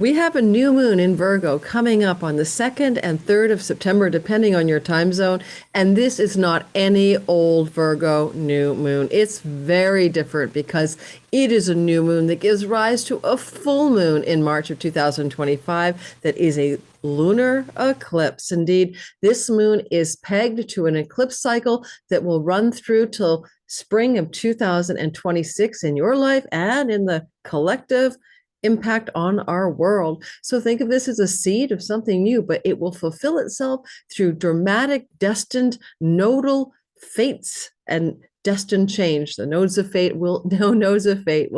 We have a new moon in Virgo coming up on the 2nd and 3rd of September, depending on your time zone. And this is not any old Virgo new moon. It's very different because it is a new moon that gives rise to a full moon in March of 2025 that is a lunar eclipse. Indeed, this moon is pegged to an eclipse cycle that will run through till spring of 2026 in your life and in the collective impact on our world. So think of this as a seed of something new, but it will fulfill itself through dramatic, destined, nodal fates and destined change. The nodes of fate will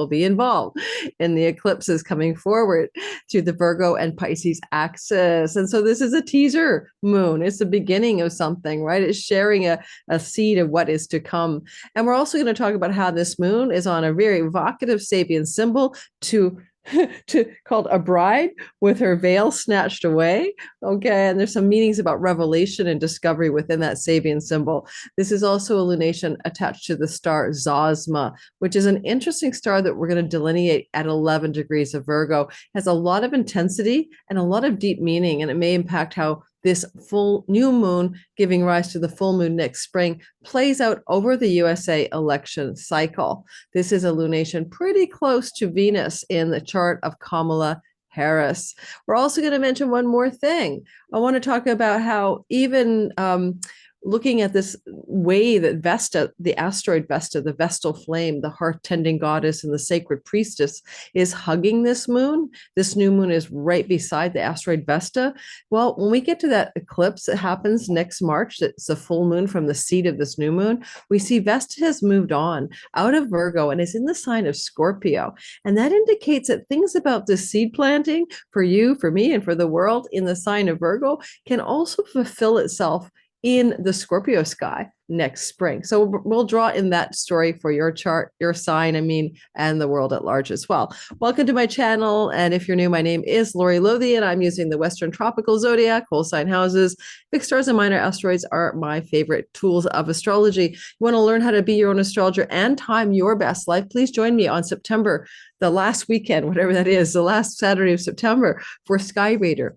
be involved in the eclipses coming forward through the Virgo and Pisces axis. And so this is a teaser moon. It's the beginning of something, right? It's sharing a seed of what is to come. And we're also going to talk about how this moon is on a very evocative Sabian symbol called a bride with her veil snatched away. Okay, and there's some meanings about revelation and discovery within that Sabian symbol. This is also a lunation attached to the star Zosma, which is an interesting star that we're going to delineate at 11 degrees of Virgo. It has a lot of intensity and a lot of deep meaning, and it may impact how this full new moon giving rise to the full moon next spring plays out over the U.S.A. election cycle. This is a lunation pretty close to Venus in the chart of Kamala Harris. We're also going to mention one more thing. I want to talk about how even looking at this way that Vesta, the asteroid Vesta, the Vestal flame, the hearth-tending goddess and the sacred priestess, is hugging this moon. This new moon is right beside the asteroid Vesta. Well, when we get to that eclipse, it happens next March. It's a full moon from the seed of this new moon. We see Vesta has moved on out of Virgo and is in the sign of Scorpio. And that indicates that things about this seed planting for you, for me, and for the world in the sign of Virgo can also fulfill itself in the Scorpio sky next spring. So we'll draw in that story for your chart, your sign, and the world at large as well. Welcome to my channel. And if you're new, my name is Lori Lothian, and I'm using the Western Tropical Zodiac, whole sign houses. Fixed stars and minor asteroids are my favorite tools of astrology. You want to learn how to be your own astrologer and time your best life? Please join me on September, the last weekend, whatever that is, the last Saturday of September for Sky Reader.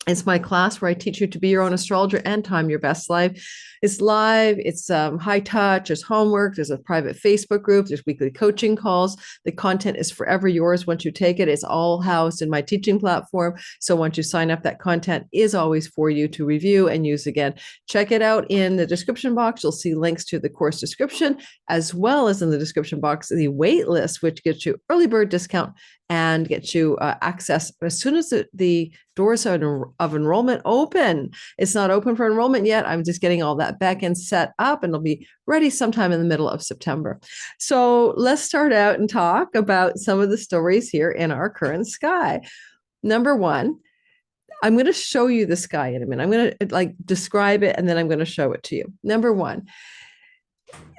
It's my class where I teach you to be your own astrologer and time your best life. It's live, it's high touch, there's homework, there's a private Facebook group, there's weekly coaching calls. The content is forever yours once you take it. It's all housed in my teaching platform. So once you sign up, that content is always for you to review and use again. Check it out in the description box. You'll see links to the course description, as well as in the description box, the wait list, which gets you early bird discount and get you access as soon as the doors of enrollment open. It's not open for enrollment yet. I'm just getting all that back end set up, and it'll be ready sometime in the middle of September. So let's start out and talk about some of the stories here in our current sky. Number one, I'm going to show you the sky in a minute. I'm going to describe it, and then I'm going to show it to you. Number one,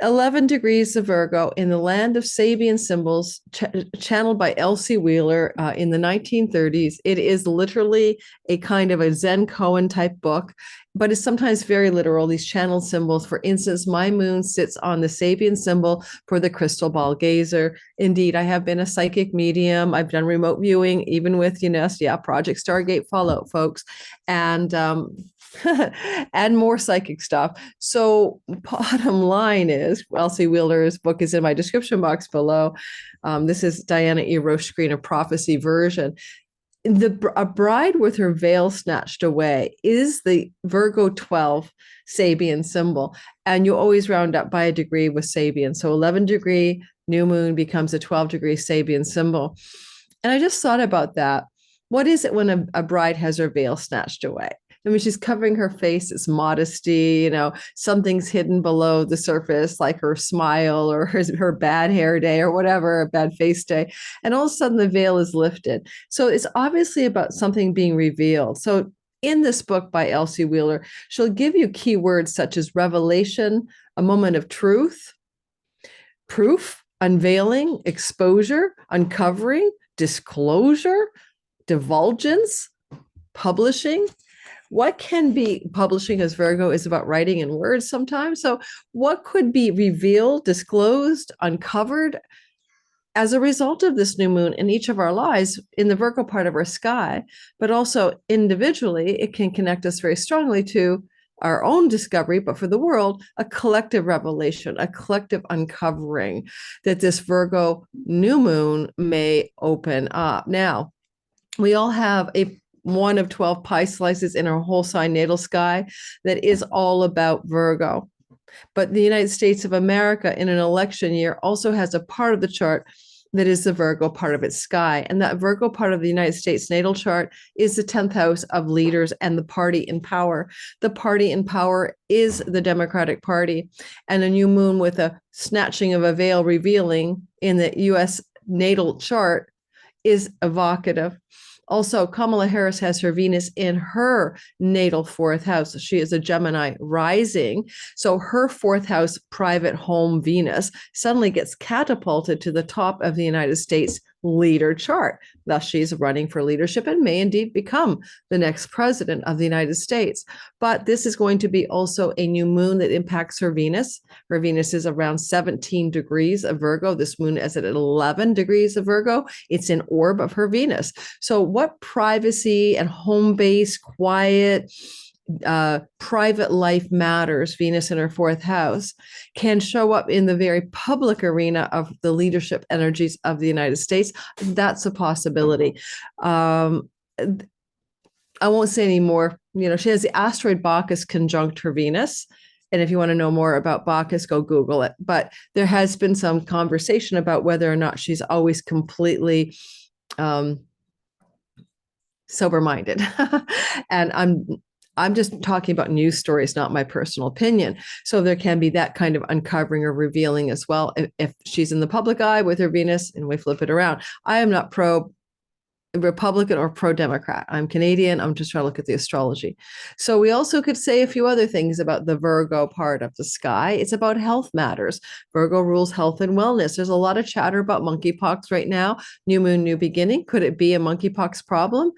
11 degrees of Virgo in the land of Sabian symbols, channeled by Elsie Wheeler in the 1930s. It is literally a kind of a Zen koan type book, but it's sometimes very literal, these channeled symbols. For instance, my moon sits on the Sabian symbol for the crystal ball gazer. Indeed, I have been a psychic medium. I've done remote viewing, even with Project Stargate Fallout, folks. And and more psychic stuff. So bottom line is, Elsie Wheeler's book is in my description box below. This is Diana E. Roche Screen of Prophecy version. A bride with her veil snatched away is the Virgo 12 Sabian symbol. And you always round up by a degree with Sabian. So 11 degree new moon becomes a 12 degree Sabian symbol. And I just thought about that. What is it when a bride has her veil snatched away? She's covering her face. It's modesty, something's hidden below the surface, like her smile or her bad hair day or whatever, a bad face day. And all of a sudden the veil is lifted. So it's obviously about something being revealed. So in this book by Elsie Wheeler, she'll give you keywords such as revelation, a moment of truth, proof, unveiling, exposure, uncovering, disclosure, divulgence, publishing. What can be publishing, as Virgo is about writing in words sometimes? So what could be revealed, disclosed, uncovered, as a result of this new moon in each of our lives in the Virgo part of our sky, but also individually, it can connect us very strongly to our own discovery, but for the world, a collective revelation, a collective uncovering that this Virgo new moon may open up. Now, we all have a one of 12 pie slices in our whole sign natal sky that is all about Virgo. But the United States of America in an election year also has a part of the chart that is the Virgo part of its sky. And that Virgo part of the United States natal chart is the 10th house of leaders and the party in power. The party in power is the Democratic Party. And a new moon with a snatching of a veil revealing in the U.S. natal chart is evocative. Also, Kamala Harris has her Venus in her natal fourth house. She is a Gemini rising. So her fourth house private home Venus suddenly gets catapulted to the top of the United States leader chart. Thus, she's running for leadership and may indeed become the next president of the United States. But this is going to be also a new moon that impacts her Venus. Her Venus is around 17 degrees of Virgo. This moon is at 11 degrees of Virgo. It's in orb of her Venus. So what privacy and home base, quiet, private life matters, Venus in her fourth house, can show up in the very public arena of the leadership energies of the United States. That's a possibility. I won't say any more. She has the asteroid Bacchus conjunct her Venus. And if you want to know more about Bacchus, go Google it. But there has been some conversation about whether or not she's always completely sober-minded. And I'm just talking about news stories, not my personal opinion. So there can be that kind of uncovering or revealing as well if she's in the public eye with her Venus, and we flip it around. I am not pro-Republican or pro-Democrat. I'm Canadian. I'm just trying to look at the astrology. So we also could say a few other things about the Virgo part of the sky. It's about health matters. Virgo rules health and wellness. There's a lot of chatter about monkeypox right now. New moon, new beginning. Could it be a monkeypox problem?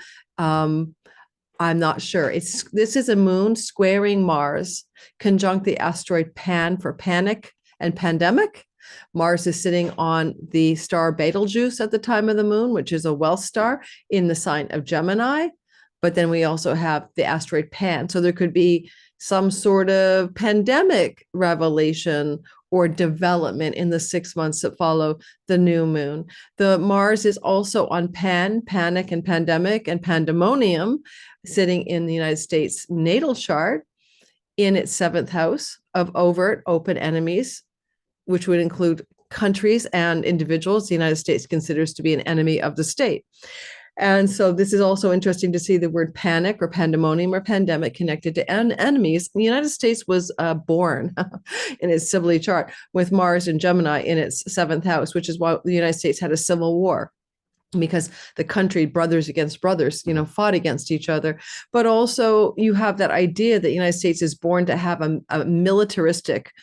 I'm not sure. This is a moon squaring Mars, conjunct the asteroid Pan for panic and pandemic. Mars is sitting on the star Betelgeuse at the time of the moon, which is a wealth star in the sign of Gemini. But then we also have the asteroid Pan. So there could be some sort of pandemic revelation or development in the 6 months that follow the new moon. The Mars is also on Pan, panic and pandemic and pandemonium, sitting in the United States natal chart in its 7th house of overt open enemies, which would include countries and individuals the United States considers to be an enemy of the state. And so this is also interesting to see the word panic or pandemonium or pandemic connected to enemies. The United States was born in its sibly chart with Mars and Gemini in its 7th house, which is why the United States had a civil war, because the country, brothers against brothers, fought against each other. But also you have that idea that the United States is born to have a militaristic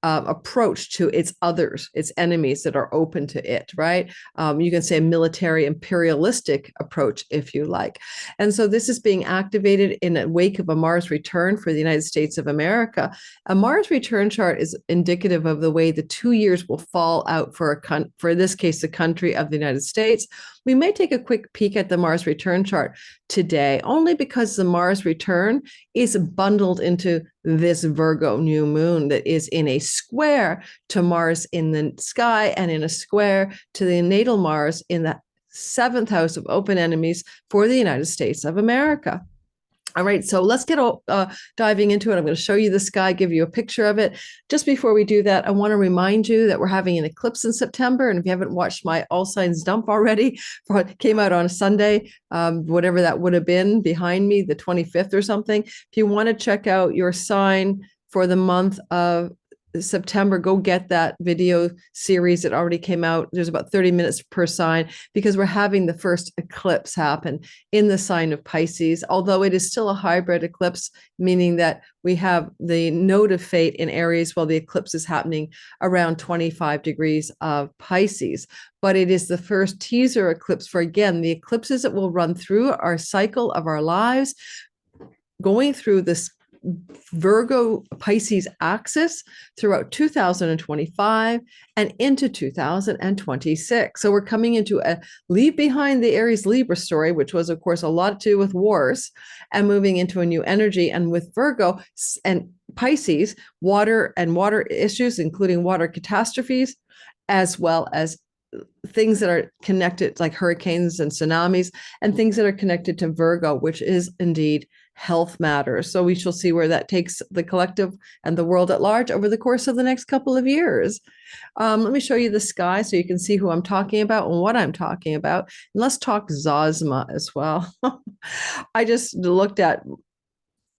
approach to its others, its enemies that are open to it, right? You can say a military imperialistic approach, if you like. And so this is being activated in the wake of a Mars return for the United States of America. A Mars return chart is indicative of the way the 2 years will fall out for for this case, the country of the United States. We may take a quick peek at the Mars return chart today, only because the Mars return is bundled into this Virgo new moon that is in a square to Mars in the sky and in a square to the natal Mars in the 7th house of open enemies for the United States of America. All right, so let's get diving into it. I'm going to show you the sky, give you a picture of it. Just before we do that, I want to remind you that we're having an eclipse in September. And if you haven't watched my All Signs Dump already, it came out on a Sunday, whatever that would have been behind me, the 25th or something. If you want to check out your sign for the month of September, go get that video series that already came out. There's about 30 minutes per sign, because we're having the first eclipse happen in the sign of Pisces, although it is still a hybrid eclipse, meaning that we have the node of fate in Aries while the eclipse is happening around 25 degrees of Pisces. But it is the first teaser eclipse for, again, the eclipses that will run through our cycle of our lives, going through this Virgo Pisces axis throughout 2025 and into 2026. So we're coming into a leave behind the Aries Libra story, which was, of course, a lot to do with wars, and moving into a new energy. And with Virgo and Pisces, water and water issues, including water catastrophes, as well as things that are connected, like hurricanes and tsunamis, and things that are connected to Virgo, which is indeed health matters. So we shall see where that takes the collective and the world at large over the course of the next couple of years. Let me show you the sky so you can see who I'm talking about and what I'm talking about. And let's talk Zosma as well. I just looked at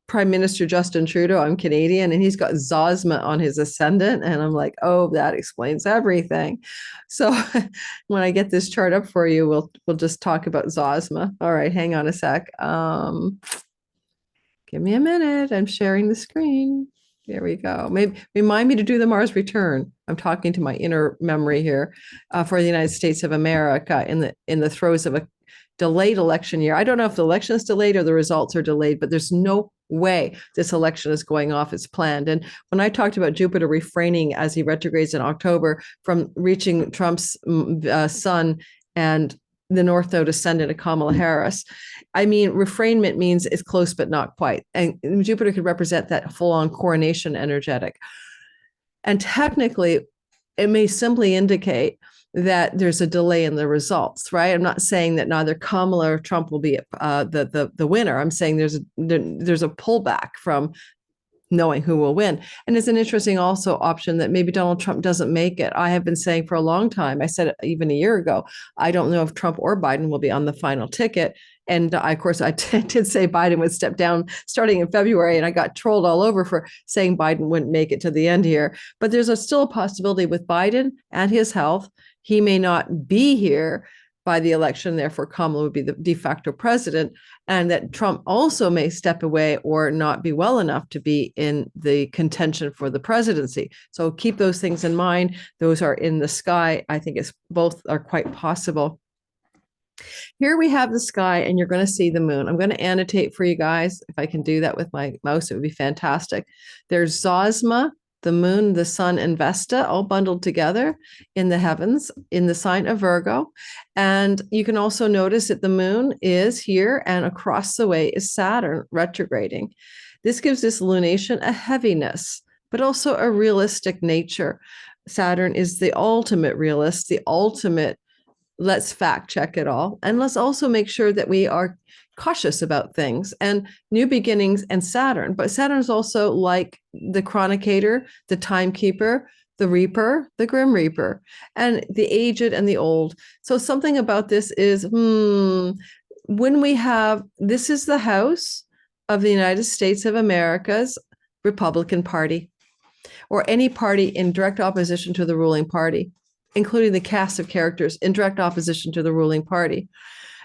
Prime Minister Justin Trudeau. I'm Canadian, and he's got Zosma on his ascendant, and I'm like, oh, that explains everything. So when I get this chart up for you, we'll just talk about Zosma. All right, hang on a sec. Give me a minute. I'm sharing the screen. There we go. Maybe remind me to do the Mars return. I'm talking to my inner memory here for the United States of America in the throes of a delayed election year. I don't know if the election is delayed or the results are delayed, but there's no way this election is going off as planned. And when I talked about Jupiter refraining as he retrogrades in October from reaching Trump's sun and the North Node ascendant of Kamala Harris, I mean, refrainment means it's close but not quite. And Jupiter could represent that full-on coronation energetic. And technically, it may simply indicate that there's a delay in the results, right? I'm not saying that neither Kamala or Trump will be the winner. I'm saying there's a pullback from knowing who will win. And it's an interesting also option that maybe Donald Trump doesn't make it. I have been saying for a long time, I said it even a year ago, I don't know if Trump or Biden will be on the final ticket. And of course, I did say Biden would step down starting in February, and I got trolled all over for saying Biden wouldn't make it to the end here. But there's still a possibility with Biden and his health. He may not be here by the election, therefore Kamala would be the de facto president, and that Trump also may step away or not be well enough to be in the contention for the presidency. So keep those things in mind. Those are in the sky. I think both are quite possible. Here we have the sky, and you're going to see the moon. I'm going to annotate for you guys. If I can do that with my mouse, it would be fantastic. There's Zosma, the moon, the sun, and Vesta all bundled together in the heavens in the sign of Virgo. And you can also notice that the moon is here, and across the way is Saturn retrograding. This gives this lunation a heaviness, but also a realistic nature. Saturn is the ultimate realist, the ultimate, let's fact check it all. And let's also make sure that we are cautious about things and new beginnings and Saturn. But Saturn is also like the chronicator, the timekeeper, the reaper, the grim reaper, and the aged and the old. So something about this is, when we have, this is the house of the United States of America's Republican Party, or any party in direct opposition to the ruling party, including the cast of characters in direct opposition to the ruling party.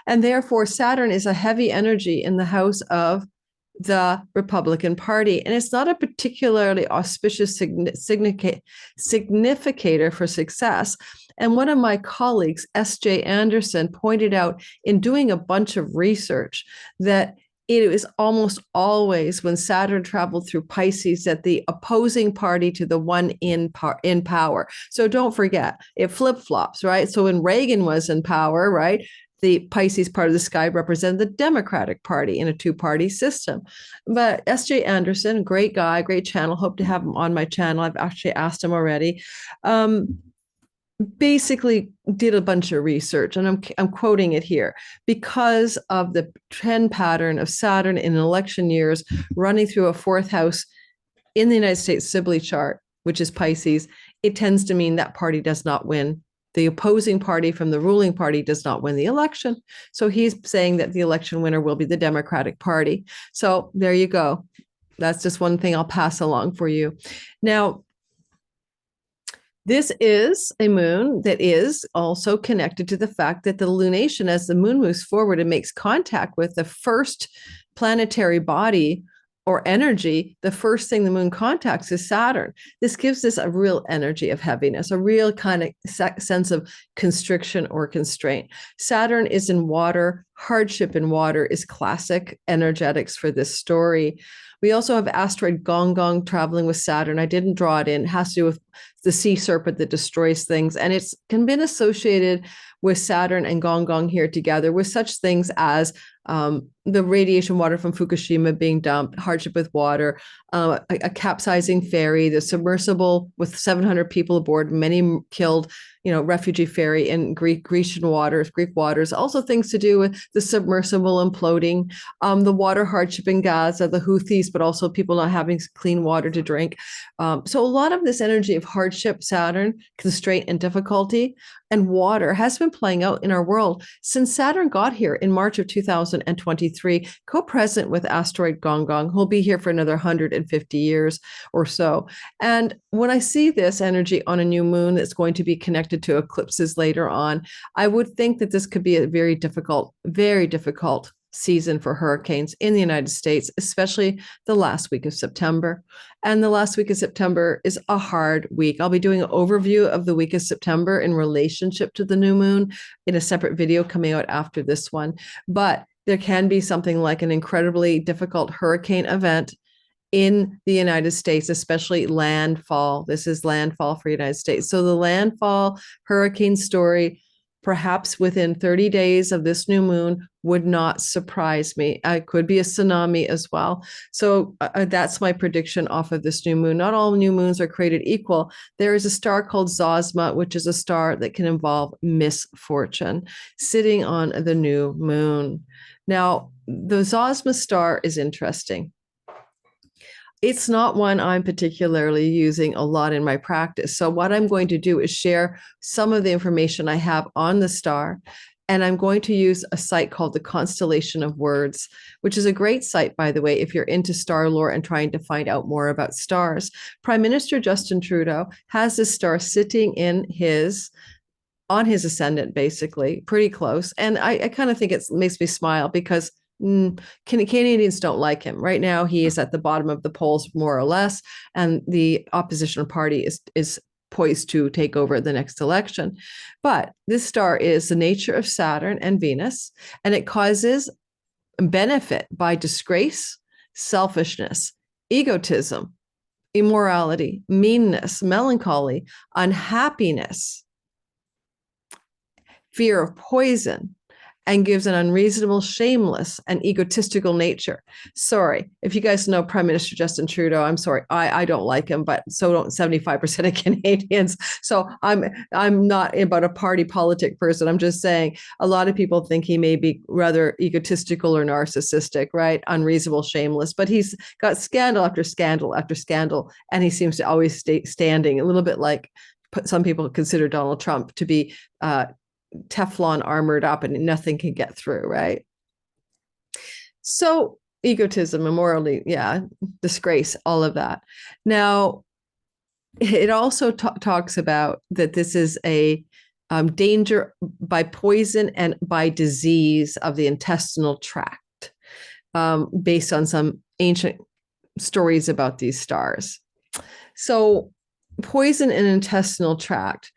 And therefore, Saturn is a heavy energy in the house of the Republican Party. And it's not a particularly auspicious significator for success. And one of my colleagues, S.J. Anderson, pointed out in doing a bunch of research that it was almost always when Saturn traveled through Pisces that the opposing party to the one in power. So don't forget, it flip-flops, right? So when Reagan was in power, right, the Pisces part of the sky represented the Democratic Party in a two-party system. But S.J. Anderson, great guy, great channel, hope to have him on my channel. I've actually asked him already. Basically did a bunch of research, and I'm quoting it here, because of the trend pattern of Saturn in election years running through a fourth house in the United States sibly chart, which is Pisces, it tends to mean that party does not win. The opposing party from the ruling party does not win the election. So he's saying that the election winner will be the Democratic Party. So there you go. That's just one thing I'll pass along for you. Now, this is a moon that is also connected to the fact that the lunation, as the moon moves forward and makes contact with the first planetary body or energy, the first thing the moon contacts is Saturn. This gives us a real energy of heaviness, a real kind of sense of constriction or constraint. Saturn is in water. Hardship in water is classic energetics for this story. We also have asteroid Gonggong traveling with Saturn. I didn't draw it in. It has to do with the sea serpent that destroys things. And it's been associated with Saturn and Gonggong here together with such things as the radiation water from Fukushima being dumped, hardship with water, a capsizing ferry, the submersible with 700 people aboard, many killed, refugee ferry in Greek waters, also things to do with the submersible imploding, the water hardship in Gaza, the Houthis, but also people not having clean water to drink. So a lot of this energy of hardship, Saturn, constraint and difficulty, and water has been playing out in our world since Saturn got here in March of 2023, co-present with asteroid Gonggong, who'll be here for another 150 years or so. And when I see this energy on a new moon that's going to be connected to eclipses later on, I would think that this could be a very difficult season for hurricanes in the United States, especially the last week of September. And the last week of September is a hard week. I'll be doing an overview of the week of September in relationship to the new moon in a separate video coming out after this one. But there can be something like an incredibly difficult hurricane event in the United States, especially landfall. This is landfall for the United States. So the landfall hurricane story, perhaps within 30 days of this new moon, would not surprise me. It could be a tsunami as well. So that's my prediction off of this new moon. Not all new moons are created equal. There is a star called Zosma, which is a star that can involve misfortune, sitting on the new moon. Now, the Zosma star is interesting. It's not one I'm particularly using a lot in my practice. So what I'm going to do is share some of the information I have on the star. And I'm going to use a site called the Constellation of Words, which is a great site, by the way, if you're into star lore and trying to find out more about stars. Prime Minister Justin Trudeau has this star sitting on his ascendant, basically, pretty close. And I kind of think it makes me smile because Canadians don't like him. Right now, he is at the bottom of the polls, more or less, and the opposition party is poised to take over the next election. But this star is the nature of Saturn and Venus, and it causes benefit by disgrace, selfishness, egotism, immorality, meanness, melancholy, unhappiness, fear of poison, and gives an unreasonable, shameless, and egotistical nature. Sorry, if you guys know Prime Minister Justin Trudeau, I'm sorry, I don't like him, but so don't 75% of Canadians. So I'm not about a party politic person. I'm just saying a lot of people think he may be rather egotistical or narcissistic, right? Unreasonable, shameless, but he's got scandal after scandal after scandal, and he seems to always stay standing, a little bit like some people consider Donald Trump to be Teflon armored up and nothing can get through, right? So egotism, immorality, disgrace, all of that. Now, it also talks about that this is a danger by poison and by disease of the intestinal tract, based on some ancient stories about these stars. So poison in intestinal tract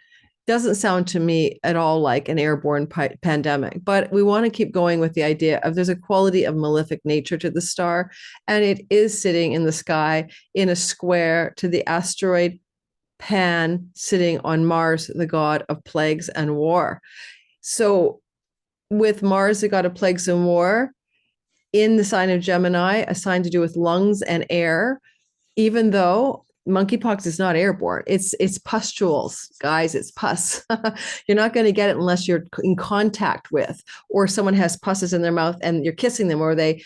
doesn't sound to me at all like an airborne pandemic, but we want to keep going with the idea of there's a quality of malefic nature to the star, and it is sitting in the sky in a square to the asteroid Pan sitting on Mars, the god of plagues and war. So with Mars, the god of plagues and war, in the sign of Gemini, a sign to do with lungs and air, even though monkeypox is not airborne. It's pustules, guys. It's pus. You're not going to get it unless you're in contact with, or someone has pusses in their mouth and you're kissing them, or they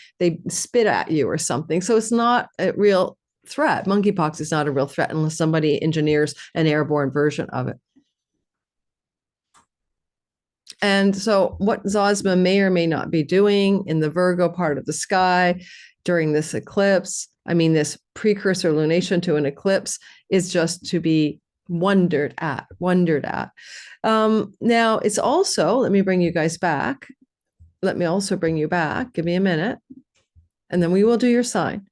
spit at you or something. So it's not a real threat. Monkeypox is not a real threat unless somebody engineers an airborne version of it. And so what Zosma may or may not be doing in the Virgo part of the sky during this eclipse, this precursor lunation to an eclipse, is just to be wondered at. Now, it's also, let me bring you guys back. Let me also bring you back. Give me a minute. And then we will do your sign.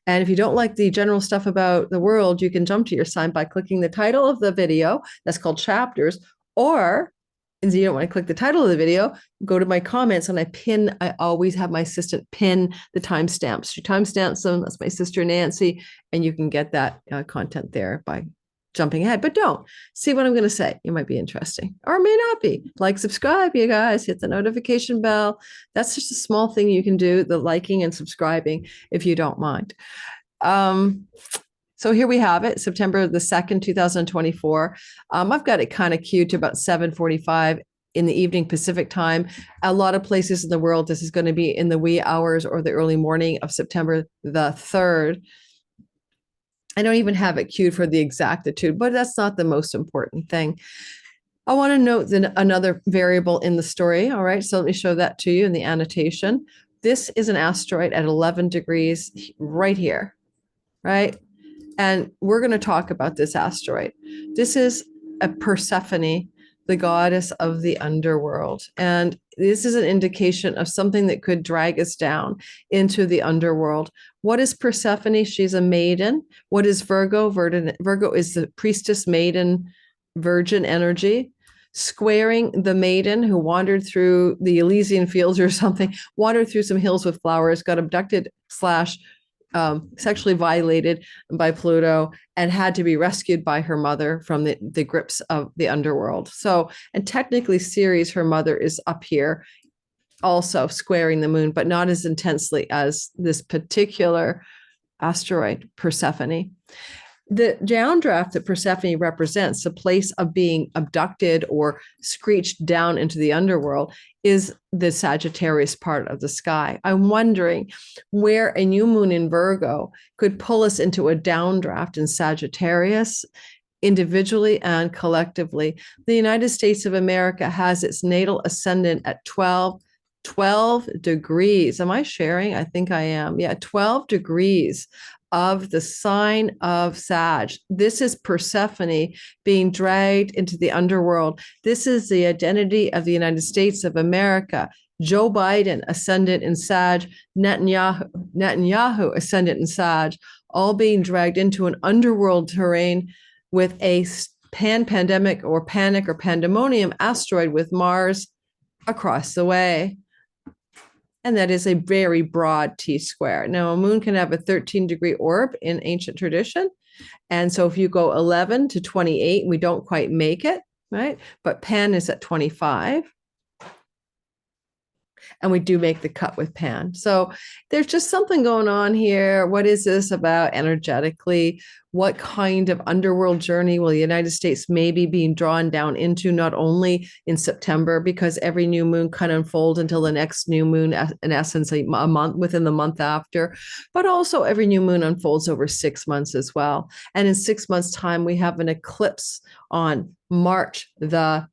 And if you don't like the general stuff about the world, you can jump to your sign by clicking the title of the video. That's called chapters. Or, and you don't want to click the title of the video, go to my comments and I always have my assistant pin the timestamps. She timestamps them. That's my sister Nancy. And you can get that content there by jumping ahead, but don't see what I'm going to say. It might be interesting or may not be. Like, subscribe, you guys, hit the notification bell. That's just a small thing you can do, the liking and subscribing, if you don't mind. So here we have it, September the 2nd, 2024. I've got it kind of queued to about 7:45 in the evening Pacific time. A lot of places in the world, this is going to be in the wee hours or the early morning of September the 3rd. I don't even have it queued for the exactitude, but that's not the most important thing. I want to note another variable in the story. All right, so let me show that to you in the annotation. This is an asteroid at 11 degrees right here, right? And we're going to talk about this asteroid. This is a Persephone, the goddess of the underworld. And this is an indication of something that could drag us down into the underworld. What is Persephone? She's a maiden. What is Virgo? Virgo is the priestess, maiden, virgin energy, squaring the maiden who wandered through the Elysian fields or something, wandered through some hills with flowers, got abducted / sexually violated by Pluto and had to be rescued by her mother from the grips of the underworld. So, and technically Ceres, her mother, is up here also squaring the moon, but not as intensely as this particular asteroid, Persephone. The downdraft that Persephone represents, the place of being abducted or screeched down into the underworld, is the Sagittarius part of the sky. I'm wondering where a new moon in Virgo could pull us into a downdraft in Sagittarius, individually and collectively. The United States of America has its natal ascendant at 12 degrees. Am I sharing? I think I am. Yeah, 12 degrees of the sign of Sag. This is Persephone being dragged into the underworld. This is the identity of the United States of America. Joe Biden, ascendant in Sag, Netanyahu, ascendant in Sag, all being dragged into an underworld terrain with a pandemic or panic or pandemonium asteroid with Mars across the way. And that is a very broad T-square. Now, a moon can have a 13-degree orb in ancient tradition. And so if you go 11 to 28, we don't quite make it, right? But Pan is at 25. And we do make the cut with Pan. So there's just something going on here. What is this about energetically? What kind of underworld journey will the United States maybe being drawn down into, not only in September, because every new moon can unfold until the next new moon, in essence, a month within the month after, but also every new moon unfolds over 6 months as well. And in 6 months' time, we have an eclipse on March the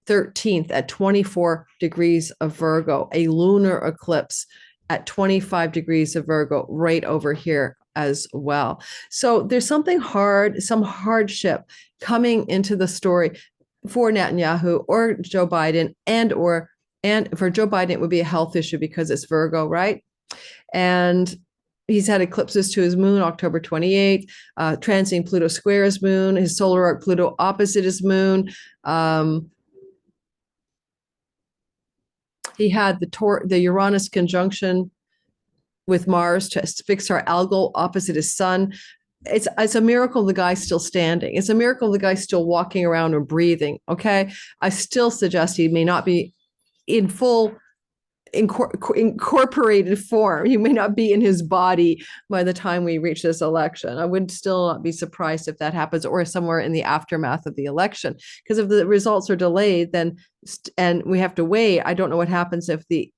13th at 24 degrees of Virgo, a lunar eclipse at 25 degrees of Virgo right over here as well. So there's something hard, some hardship coming into the story for Netanyahu or Joe Biden, and for Joe Biden, it would be a health issue because it's Virgo, right? And he's had eclipses to his moon, October 28th, transiting Pluto square his moon, his solar arc Pluto opposite his moon. He had the Uranus conjunction with Mars to fix our algal opposite his sun. It's a miracle the guy's still standing. It's a miracle the guy's still walking around or breathing. Okay, I still suggest he may not be in full incorporated form. He may not be in his body by the time we reach this election. I would still not be surprised if that happens, or somewhere in the aftermath of the election. Because if the results are delayed, then and we have to wait. I don't know what happens if the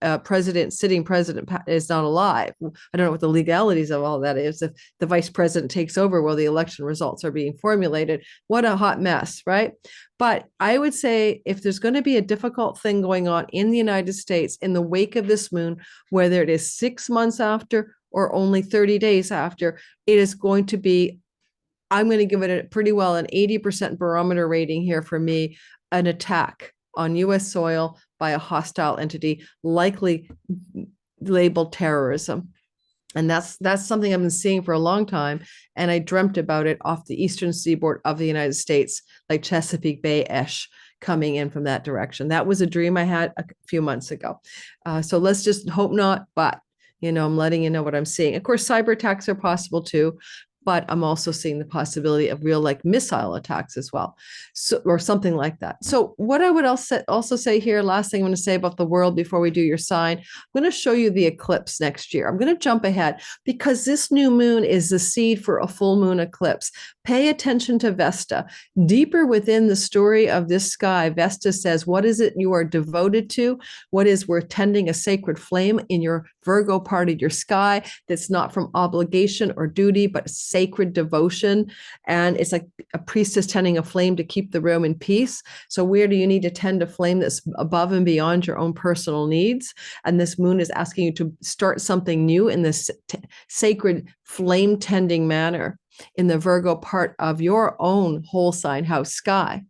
sitting president is not alive. I don't know what the legalities of all that is. If the vice president takes over while the election results are being formulated, what a hot mess, right? But I would say if there's going to be a difficult thing going on in the United States in the wake of this moon, whether it is 6 months after or only 30 days after, it is going to be, I'm going to give it pretty well an 80% barometer rating here for me, an attack on U.S. soil by a hostile entity, likely labeled terrorism. And that's something I've been seeing for a long time. And I dreamt about it off the eastern seaboard of the United States, like Chesapeake Bay-ish, coming in from that direction. That was a dream I had a few months ago. So let's just hope not, but I'm letting you know what I'm seeing. Of course, cyber attacks are possible too, but I'm also seeing the possibility of real like missile attacks as well, so, or something like that. So what I would also say here, last thing I'm going to say about the world before we do your sign, I'm going to show you the eclipse next year. I'm going to jump ahead because this new moon is the seed for a full moon eclipse. Pay attention to Vesta. Deeper within the story of this sky, Vesta says, what is it you are devoted to? What is we're tending a sacred flame in your Virgo part of your sky that's not from obligation or duty, but sacred devotion. And it's like a priestess tending a flame to keep the room in peace. So where do you need to tend a flame that's above and beyond your own personal needs? And this moon is asking you to start something new in this sacred flame tending manner in the Virgo part of your own whole sign house sky.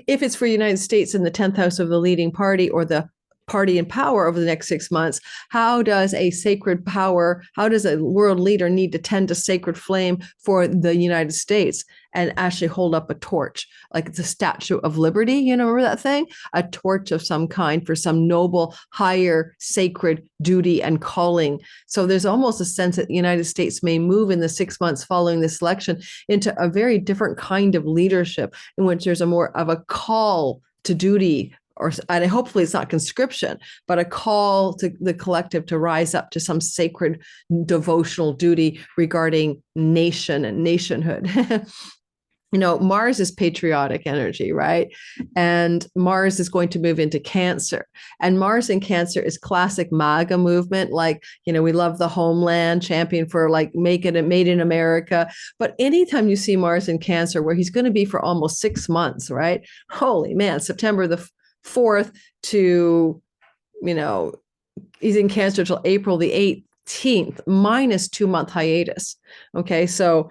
If it's for the United States in the 10th house of the leading party or the party in power over the next 6 months, how does a sacred power, how does a world leader need to tend a sacred flame for the United States and actually hold up a torch, like it's a Statue of Liberty, remember that thing? A torch of some kind for some noble, higher, sacred duty and calling. So there's almost a sense that the United States may move in the 6 months following this election into a very different kind of leadership in which there's a more of a call to duty, and hopefully it's not conscription, but a call to the collective to rise up to some sacred devotional duty regarding nation and nationhood. Mars is patriotic energy, right? And Mars is going to move into Cancer. And Mars in Cancer is classic MAGA movement. Like, we love the homeland, champion for like made in America. But anytime you see Mars in Cancer, where he's going to be for almost 6 months, right? Holy man, September the 4th to, he's in Cancer till April the 18th, minus 2-month hiatus. Okay. So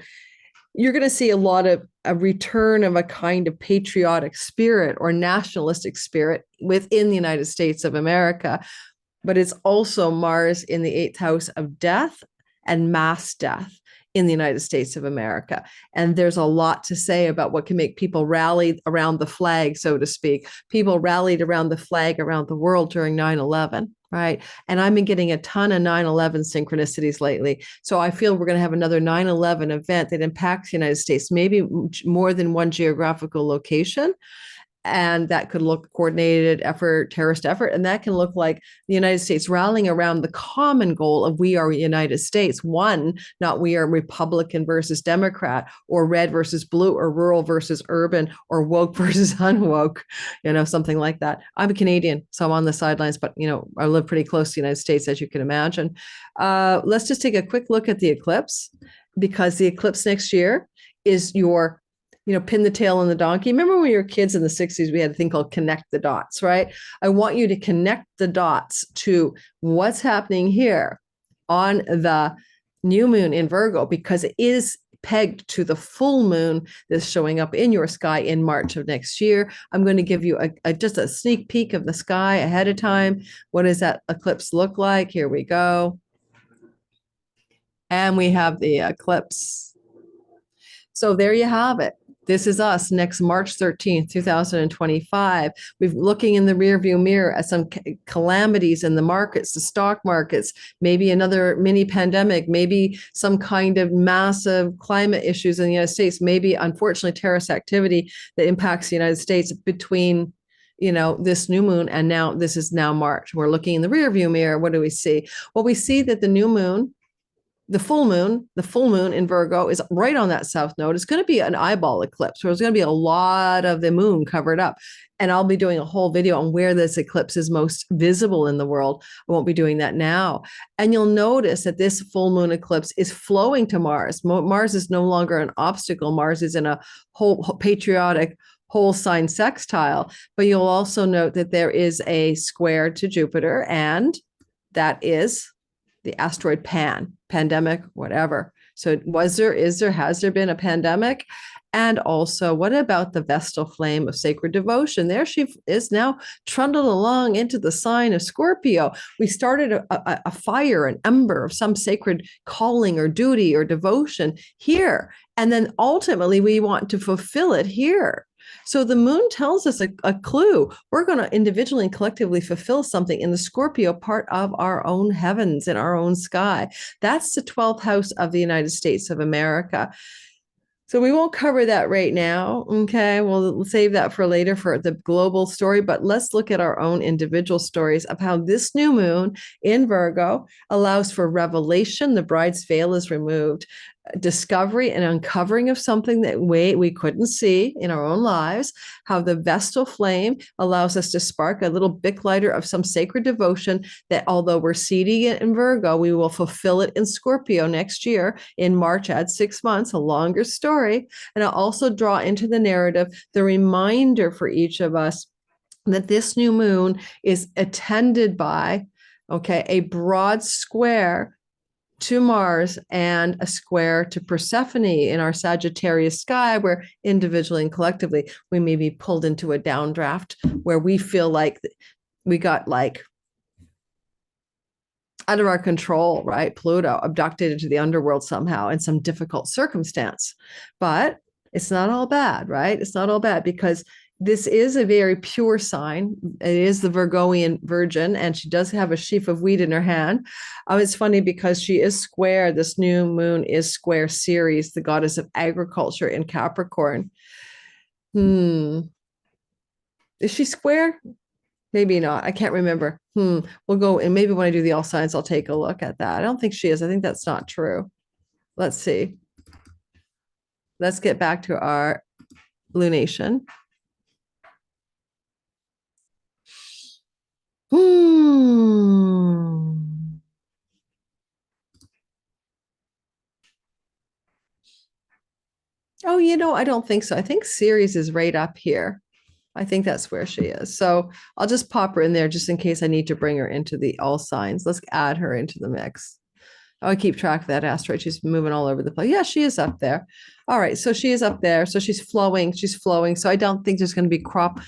you're going to see a return of a kind of patriotic spirit or nationalistic spirit within the United States of America. But it's also Mars in the 8th house of death and mass death in the United States of America. And there's a lot to say about what can make people rally around the flag, so to speak. People rallied around the flag around the world during 9/11, right? And I've been getting a ton of 9/11 synchronicities lately. So I feel we're going to have another 9/11 event that impacts the United States, maybe more than one geographical location. And that could look coordinated effort, terrorist effort. And that can look like the United States rallying around the common goal of we are United States. One, not we are Republican versus Democrat, or red versus blue, or rural versus urban, or woke versus unwoke, something like that. I'm a Canadian, so I'm on the sidelines, but, I live pretty close to the United States, as you can imagine. Let's just take a quick look at the eclipse, because the eclipse next year is your pin the tail on the donkey. Remember when we were kids in the 60s, we had a thing called connect the dots, right? I want you to connect the dots to what's happening here on the new moon in Virgo, because it is pegged to the full moon that's showing up in your sky in March of next year. I'm going to give you just a sneak peek of the sky ahead of time. What does that eclipse look like? Here we go. And we have the eclipse. So there you have it. This is us next March 13th, 2025. We're looking in the rearview mirror at some calamities in the markets, the stock markets, maybe another mini pandemic, maybe some kind of massive climate issues in the United States, maybe, unfortunately, terrorist activity that impacts the United States between this new moon and now this is now March. We're looking in the rearview mirror. What do we see? Well, we see that the new moon, the full moon in Virgo is right on that south node. It's going to be an eyeball eclipse. So there's going to be a lot of the moon covered up. And I'll be doing a whole video on where this eclipse is most visible in the world. I won't be doing that now. And you'll notice that this full moon eclipse is flowing to Mars. Mars is no longer an obstacle. Mars is in a whole patriotic whole sign sextile. But you'll also note that there is a square to Jupiter, and that is the asteroid Pan, pandemic, whatever. So has there been a pandemic? And also, what about the Vestal flame of sacred devotion? There she is now trundled along into the sign of Scorpio. We started a fire, an ember of some sacred calling or duty or devotion here. And then ultimately, we want to fulfill it here. So the moon tells us a clue. We're going to individually and collectively fulfill something in the Scorpio part of our own heavens, in our own sky. That's the 12th house of the United States of America. So we won't cover that right now. Okay. We'll save that for later for the global story, but let's look at our own individual stories of how this new moon in Virgo allows for revelation. The bride's veil is removed, discovery and uncovering of something that we couldn't see in our own lives, how the Vestal flame allows us to spark a little Bic lighter of some sacred devotion that although we're seeding it in Virgo, we will fulfill it in Scorpio next year in March, add 6 months, a longer story. And I'll also draw into the narrative the reminder for each of us that this new moon is attended by, okay, a broad square to Mars and a square to Persephone in our Sagittarius sky, where individually and collectively we may be pulled into a downdraft where we feel like we got like out of our control, right? Pluto abducted into the underworld somehow in some difficult circumstance. But it's not all bad, right? It's not all bad because this is a very pure sign. It is the Virgoian Virgin, and she does have a sheaf of wheat in her hand. It's funny because she is square. This new moon is square Ceres, the goddess of agriculture in Capricorn. Is she square? Maybe not. I can't remember. We'll go, and maybe when I do the all signs, I'll take a look at that. I don't think she is. I think that's not true. Let's see. Let's get back to our lunation. Oh, I don't think so. I think Ceres is right up here. I think that's where she is. So I'll just pop her in there just in case I need to bring her into the all signs. Let's add her into the mix. I keep track of that asteroid. She's moving all over the place. Yeah, she is up there. All right. So she is up there. So she's flowing. She's flowing. So I don't think there's going to be crop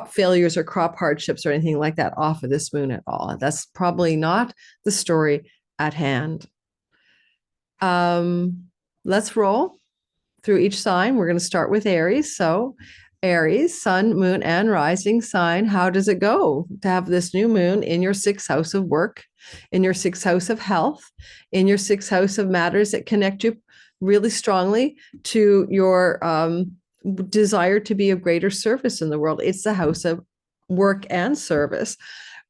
failures or crop hardships or anything like that off of this moon at all. That's probably not the story at hand. Let's roll through each sign. We're going to start with Aries. So Aries, sun, moon, and rising sign. How does it go to have this new moon in your 6th house of work, in your 6th house of health, in your 6th house of matters that connect you really strongly to your desire to be of greater service in the world? It's the house of work and service.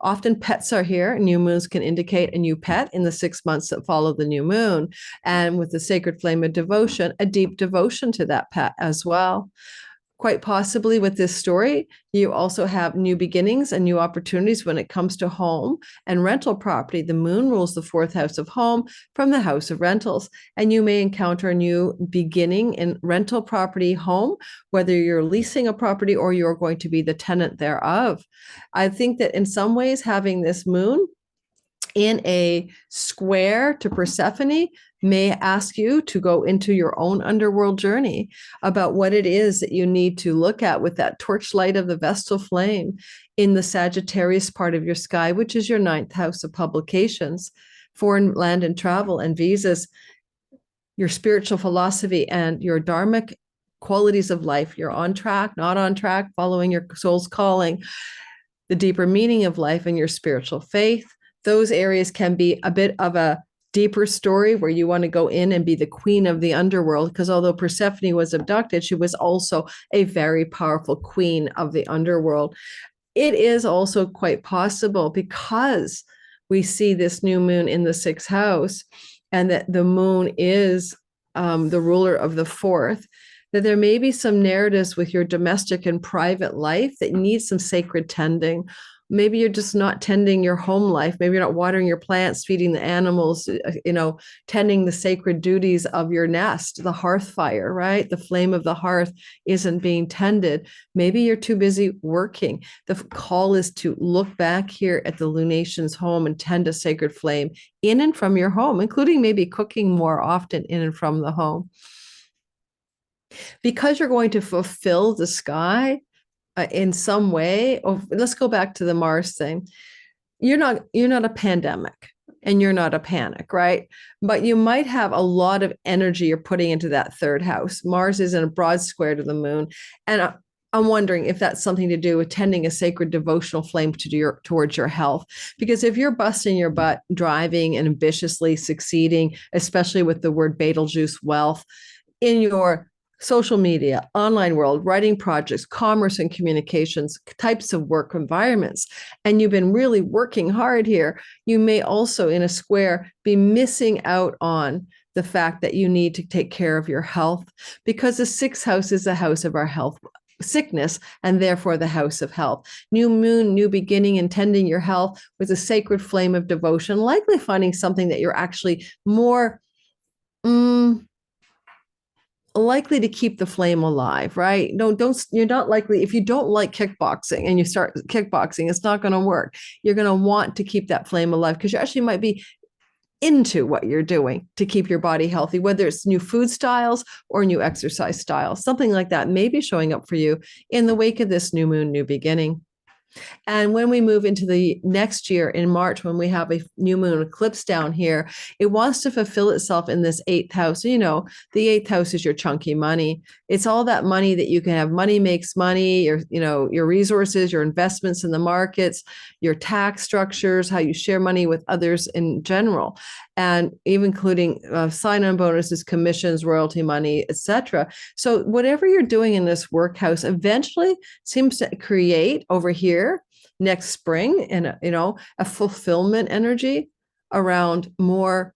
Often pets are here. New moons can indicate a new pet in the 6 months that follow the new moon. And with the sacred flame of devotion, a deep devotion to that pet as well. Quite possibly with this story, you also have new beginnings and new opportunities when it comes to home and rental property. The moon rules the 4th house of home from the house of rentals, and you may encounter a new beginning in rental property home, whether you're leasing a property or you're going to be the tenant thereof. I think that in some ways, having this moon in a square to Persephone may ask you to go into your own underworld journey about what it is that you need to look at with that torchlight of the Vestal flame in the Sagittarius part of your sky, which is your 9th house of publications, foreign land and travel and visas, your spiritual philosophy and your dharmic qualities of life. You're on track, not on track, following your soul's calling, the deeper meaning of life and your spiritual faith. Those areas can be a bit of a deeper story where you want to go in and be the queen of the underworld, because although Persephone was abducted, she was also a very powerful queen of the underworld. It is also quite possible, because we see this new moon in the 6th house and that the moon is the ruler of the 4th, that there may be some narratives with your domestic and private life that need some sacred tending. Maybe you're just not tending your home life. Maybe you're not watering your plants, feeding the animals, tending the sacred duties of your nest, the hearth fire, right? The flame of the hearth isn't being tended. Maybe you're too busy working. The call is to look back here at the lunation's home and tend a sacred flame in and from your home, including maybe cooking more often in and from the home. because you're going to fulfill the sky in some way. Or let's go back to the Mars thing. You're not a pandemic and you're not a panic, right? But you might have a lot of energy you're putting into that third house. Mars is in a broad square to the moon. And I'm wondering if that's something to do with tending a sacred devotional flame towards your health. Because if you're busting your butt, driving and ambitiously succeeding, especially with the word Betelgeuse wealth, in your social media, online world, writing projects, commerce and communications, types of work environments, and you've been really working hard here, you may also in a square be missing out on the fact that you need to take care of your health, because the sixth house is the house of our health, sickness, and therefore the house of health. New moon, new beginning, and tending your health with a sacred flame of devotion, likely finding something that you're actually more likely to keep the flame alive, right? No, don't, you're not likely, if you don't like kickboxing and you start kickboxing, it's not going to work. You're going to want to keep that flame alive because you actually might be into what you're doing to keep your body healthy, whether it's new food styles or new exercise styles. Something like that may be showing up for you in the wake of this new moon, new beginning. And when we move into the next year in March, when we have a new moon eclipse down here, it wants to fulfill itself in this eighth house. You know, the eighth house is your chunky money. It's all that money that you can have. Money makes money, your resources, your investments in the markets, your tax structures, how you share money with others in general, and even including sign-on bonuses, commissions, royalty money, etc. So whatever you're doing in this workhouse eventually seems to create over here next spring and a fulfillment energy around more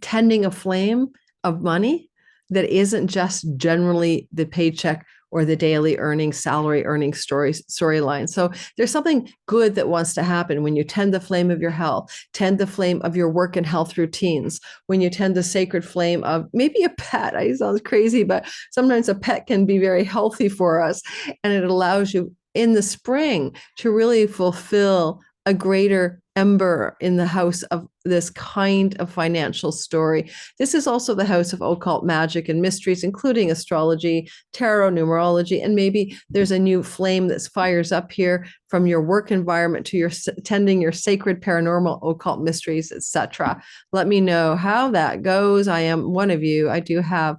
tending a flame of money that isn't just generally the paycheck or the daily earnings, salary earning storyline. So there's something good that wants to happen when you tend the flame of your health, tend the flame of your work and health routines, when you tend the sacred flame of maybe a pet. It sounds crazy, but sometimes a pet can be very healthy for us. And it allows you in the spring to really fulfill a greater ember in the house of this kind of financial story. This is also the house of occult magic and mysteries, including astrology, tarot, numerology, and maybe there's a new flame that fires up here from your work environment to your tending your sacred paranormal occult mysteries, etc. Let me know how that goes. I am one of you. I do have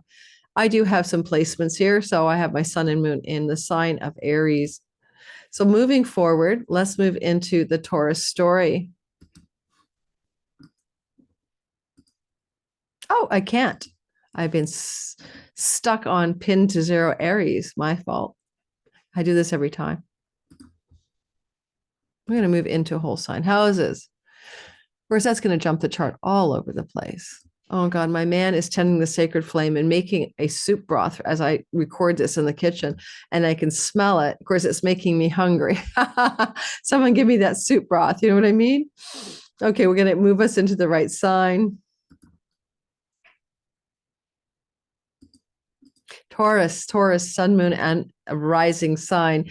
some placements here. So I have my sun and moon in the sign of Aries. So moving forward, let's move into the Taurus story. Oh, I can't. I've been stuck on pin to 0 Aries. My fault. I do this every time. I'm going to move into a whole sign. How is this? Of course, that's going to jump the chart all over the place. Oh God, my man is tending the sacred flame and making a soup broth as I record this in the kitchen, and I can smell it. Of course, it's making me hungry. Someone give me that soup broth. You know what I mean? Okay, we're going to move us into the right sign. Taurus, sun, moon, and a rising sign.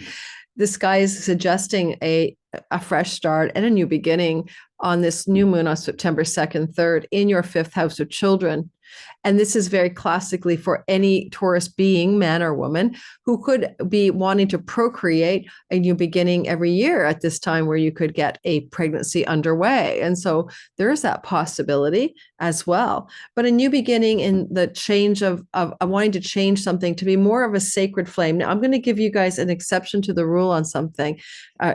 This guy is suggesting a fresh start and a new beginning on this new moon on September 2nd, 3rd in your fifth house of children. And this is very classically for any Taurus being, man or woman, who could be wanting to procreate a new beginning every year at this time where you could get a pregnancy underway. And so there is that possibility as well. But a new beginning in the change of wanting to change something to be more of a sacred flame. Now, I'm going to give you guys an exception to the rule on something.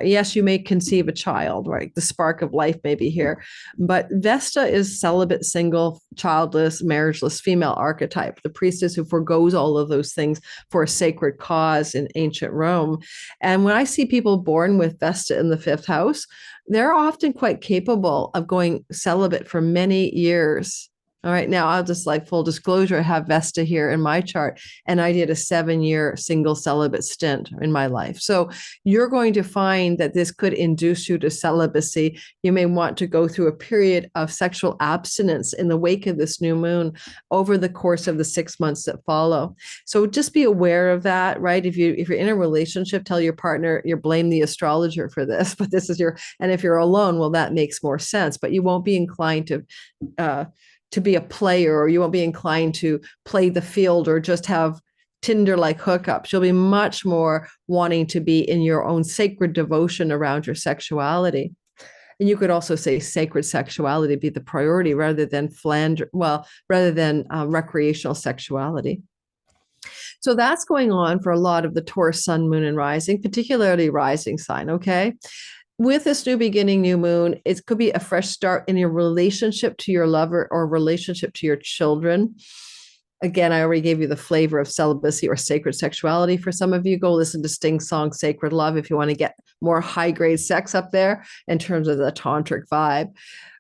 Yes, you may conceive a child, right? The spark of life may be here. But Vesta is celibate, single, childless, marriageless female archetype, the priestess who forgoes all of those things for a sacred cause in ancient Rome. And when I see people born with Vesta in the fifth house, they're often quite capable of going celibate for many years. All right, now I'll just like full disclosure, I have Vesta here in my chart, and I did a 7-year single celibate stint in my life. So you're going to find that this could induce you to celibacy. You may want to go through a period of sexual abstinence in the wake of this new moon over the course of the 6 months that follow. So just be aware of that, right? If you're in a relationship, tell your partner you blame the astrologer for this, but this is and if you're alone, well, that makes more sense, but you won't be inclined to to be a player, or you won't be inclined to play the field or just have Tinder-like hookups. You'll be much more wanting to be in your own sacred devotion around your sexuality. And you could also say sacred sexuality be the priority rather than recreational sexuality. So that's going on for a lot of the Taurus sun, moon, and rising, particularly rising sign, okay? With this new beginning, new moon, it could be a fresh start in your relationship to your lover or relationship to your children. Again, I already gave you the flavor of celibacy or sacred sexuality. For some of you, go listen to Sting's song, Sacred Love, if you want to get more high-grade sex up there in terms of the tantric vibe.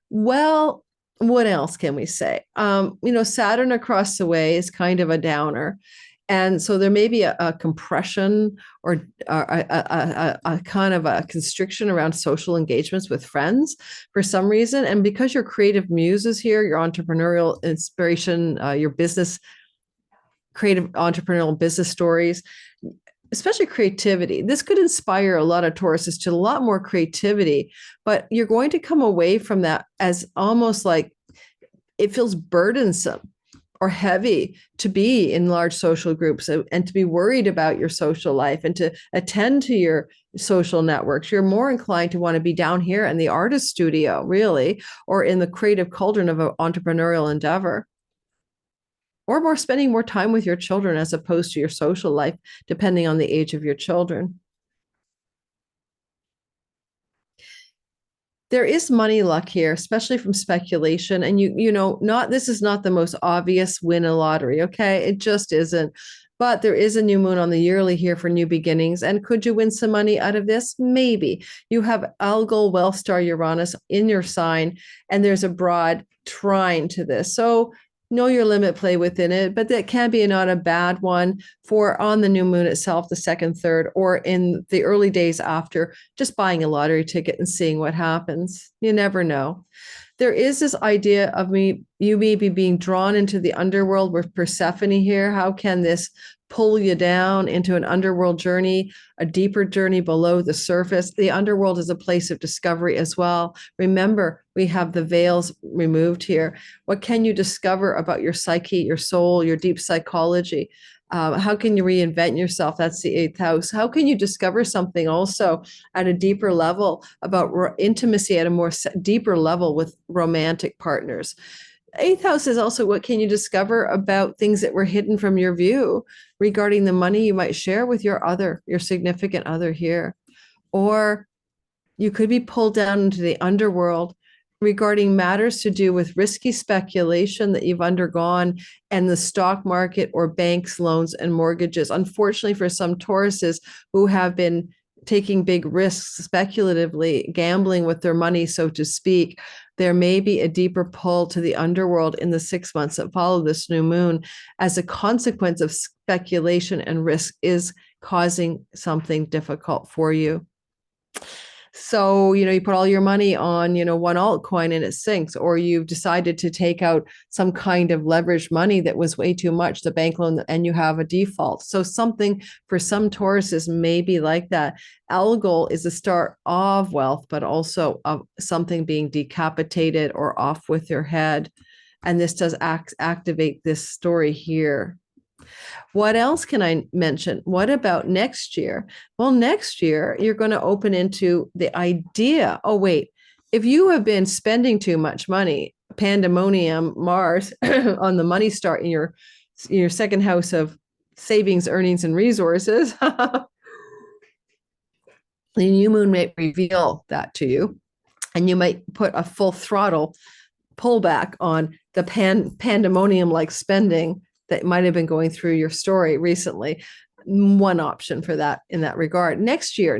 Well, what else can we say? Saturn across the way is kind of a downer. And so there may be a compression or a kind of a constriction around social engagements with friends for some reason. And because your creative muse is here, your entrepreneurial inspiration, your business, creative entrepreneurial business stories, especially creativity, this could inspire a lot of Tauruses to a lot more creativity, but you're going to come away from that as almost like it feels burdensome or heavy to be in large social groups and to be worried about your social life and to attend to your social networks. You're more inclined to want to be down here in the artist studio, really, or in the creative cauldron of an entrepreneurial endeavor, or spending more time with your children as opposed to your social life, depending on the age of your children. There is money luck here, especially from speculation. And this is not the most obvious win a lottery, okay? It just isn't. But there is a new moon on the yearly here for new beginnings. And could you win some money out of this? Maybe. You have Algol, Wealth Star, Uranus in your sign, and there's a broad trine to this. So know your limit, play within it, but that can be not a bad one for on the new moon itself, the second, third, or in the early days after, just buying a lottery ticket and seeing what happens. You never know. There is this idea of you may be being drawn into the underworld with Persephone here. How can this pull you down into an underworld journey, a deeper journey below the surface? The underworld is a place of discovery as well. Remember, we have the veils removed here. What can you discover about your psyche, your soul, your deep psychology? How can you reinvent yourself? That's the 8th house. How can you discover something also at a deeper level about intimacy at a more deeper level with romantic partners? 8th house is also what can you discover about things that were hidden from your view regarding the money you might share with your significant other here. Or you could be pulled down into the underworld regarding matters to do with risky speculation that you've undergone and the stock market or banks, loans, and mortgages. Unfortunately, for some Tauruses who have been taking big risks speculatively, gambling with their money, so to speak, there may be a deeper pull to the underworld in the 6 months that follow this new moon as a consequence of speculation and risk is causing something difficult for you. So, you put all your money on, one altcoin and it sinks, or you've decided to take out some kind of leveraged money that was way too much, the bank loan, and you have a default. So something for some Tauruses may be like that. Algol is a start of wealth, but also of something being decapitated or off with your head. And this does activate this story here. What else can I mention? What about next year? Well, next year, you're going to open into the idea. Oh, wait, if you have been spending too much money, pandemonium, Mars on the money star in your second house of savings, earnings, and resources, the new moon may reveal that to you. And you might put a full throttle pullback on the pandemonium-like spending that might have been going through your story recently. One option for that in that regard. Next year,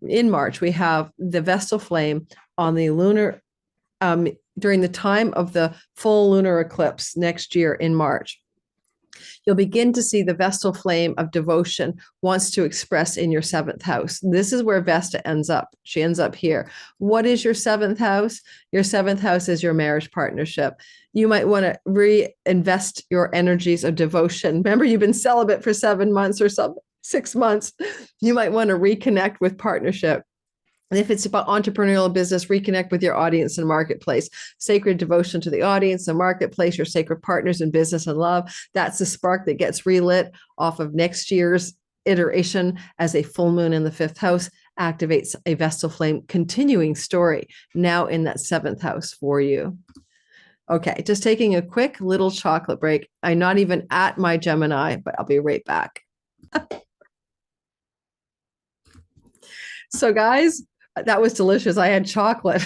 in March, we have the Vesta flame on the lunar, during the time of the full lunar eclipse next year in March. You'll begin to see the Vestal flame of devotion wants to express in your 7th house. This is where Vesta ends up. She ends up here. What is your 7th house? Your 7th house is your marriage partnership. You might want to reinvest your energies of devotion. Remember, you've been celibate for 7 months or 6 months. You might want to reconnect with partnership And if it's about entrepreneurial business, reconnect with your audience and marketplace. Sacred devotion to the audience and marketplace, your sacred partners in business and love. That's the spark that gets relit off of next year's iteration as a full moon in the fifth house activates a Vestal flame continuing story now in that seventh house for you. Okay, just taking a quick little chocolate break. I'm not even at my Gemini, but I'll be right back. So guys, that was delicious. I had chocolate.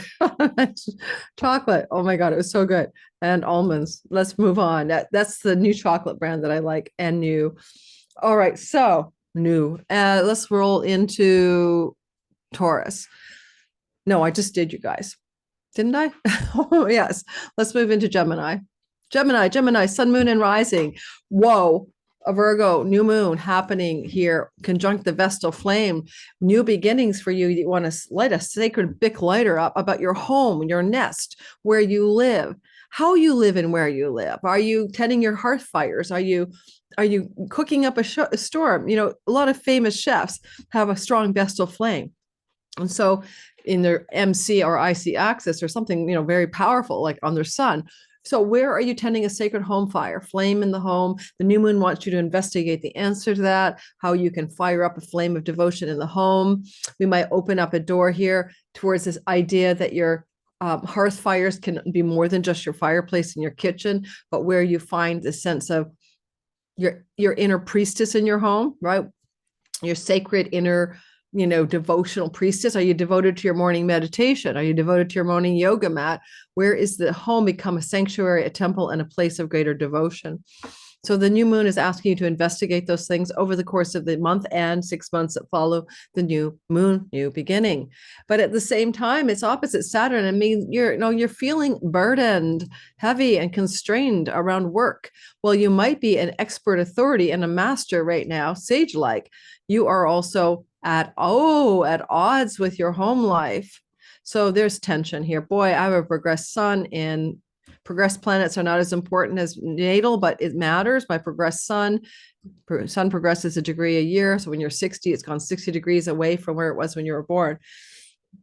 Chocolate. Oh my God, it was so good. And almonds. Let's move on. That's the new chocolate brand that I like and new. All right, so new. Let's roll into Taurus. No, I just did, you guys. Didn't I? Oh, yes. Let's move into Gemini. Gemini, sun, moon, and rising. Whoa. A Virgo, new moon happening here, conjunct the Vestal flame, new beginnings for you. You want to light a sacred Bic lighter up about your home, your nest, where you live, how you live and where you live. Are you tending your hearth fires? Are you cooking up a storm? You know, a lot of famous chefs have a strong Vestal flame. And so in their MC or IC axis or something, you know, very powerful, like on their sun. So where are you tending a sacred home fire, flame in the home? The new moon wants you to investigate the answer to that, how you can fire up a flame of devotion in the home. We might open up a door here towards this idea that your hearth fires can be more than just your fireplace in your kitchen, but where you find the sense of your inner priestess in your home, right? Your sacred inner, you know, devotional priestess. Are you devoted to your morning meditation? Are you devoted to your morning yoga mat? Where is the home become a sanctuary, a temple, and a place of greater devotion? So the new moon is asking you to investigate those things over the course of the month and 6 months that follow the new moon, new beginning. But at the same time, it's opposite Saturn. I mean, you're feeling burdened, heavy, and constrained around work. Well, you might be an expert authority and a master right now, sage-like. You are also at odds with your home life. So there's tension here. Boy, I have a progressed sun in progressed planets are not as important as natal, but it matters. My progressed sun progresses a degree a year. So when you're 60, it's gone 60 degrees away from where it was when you were born.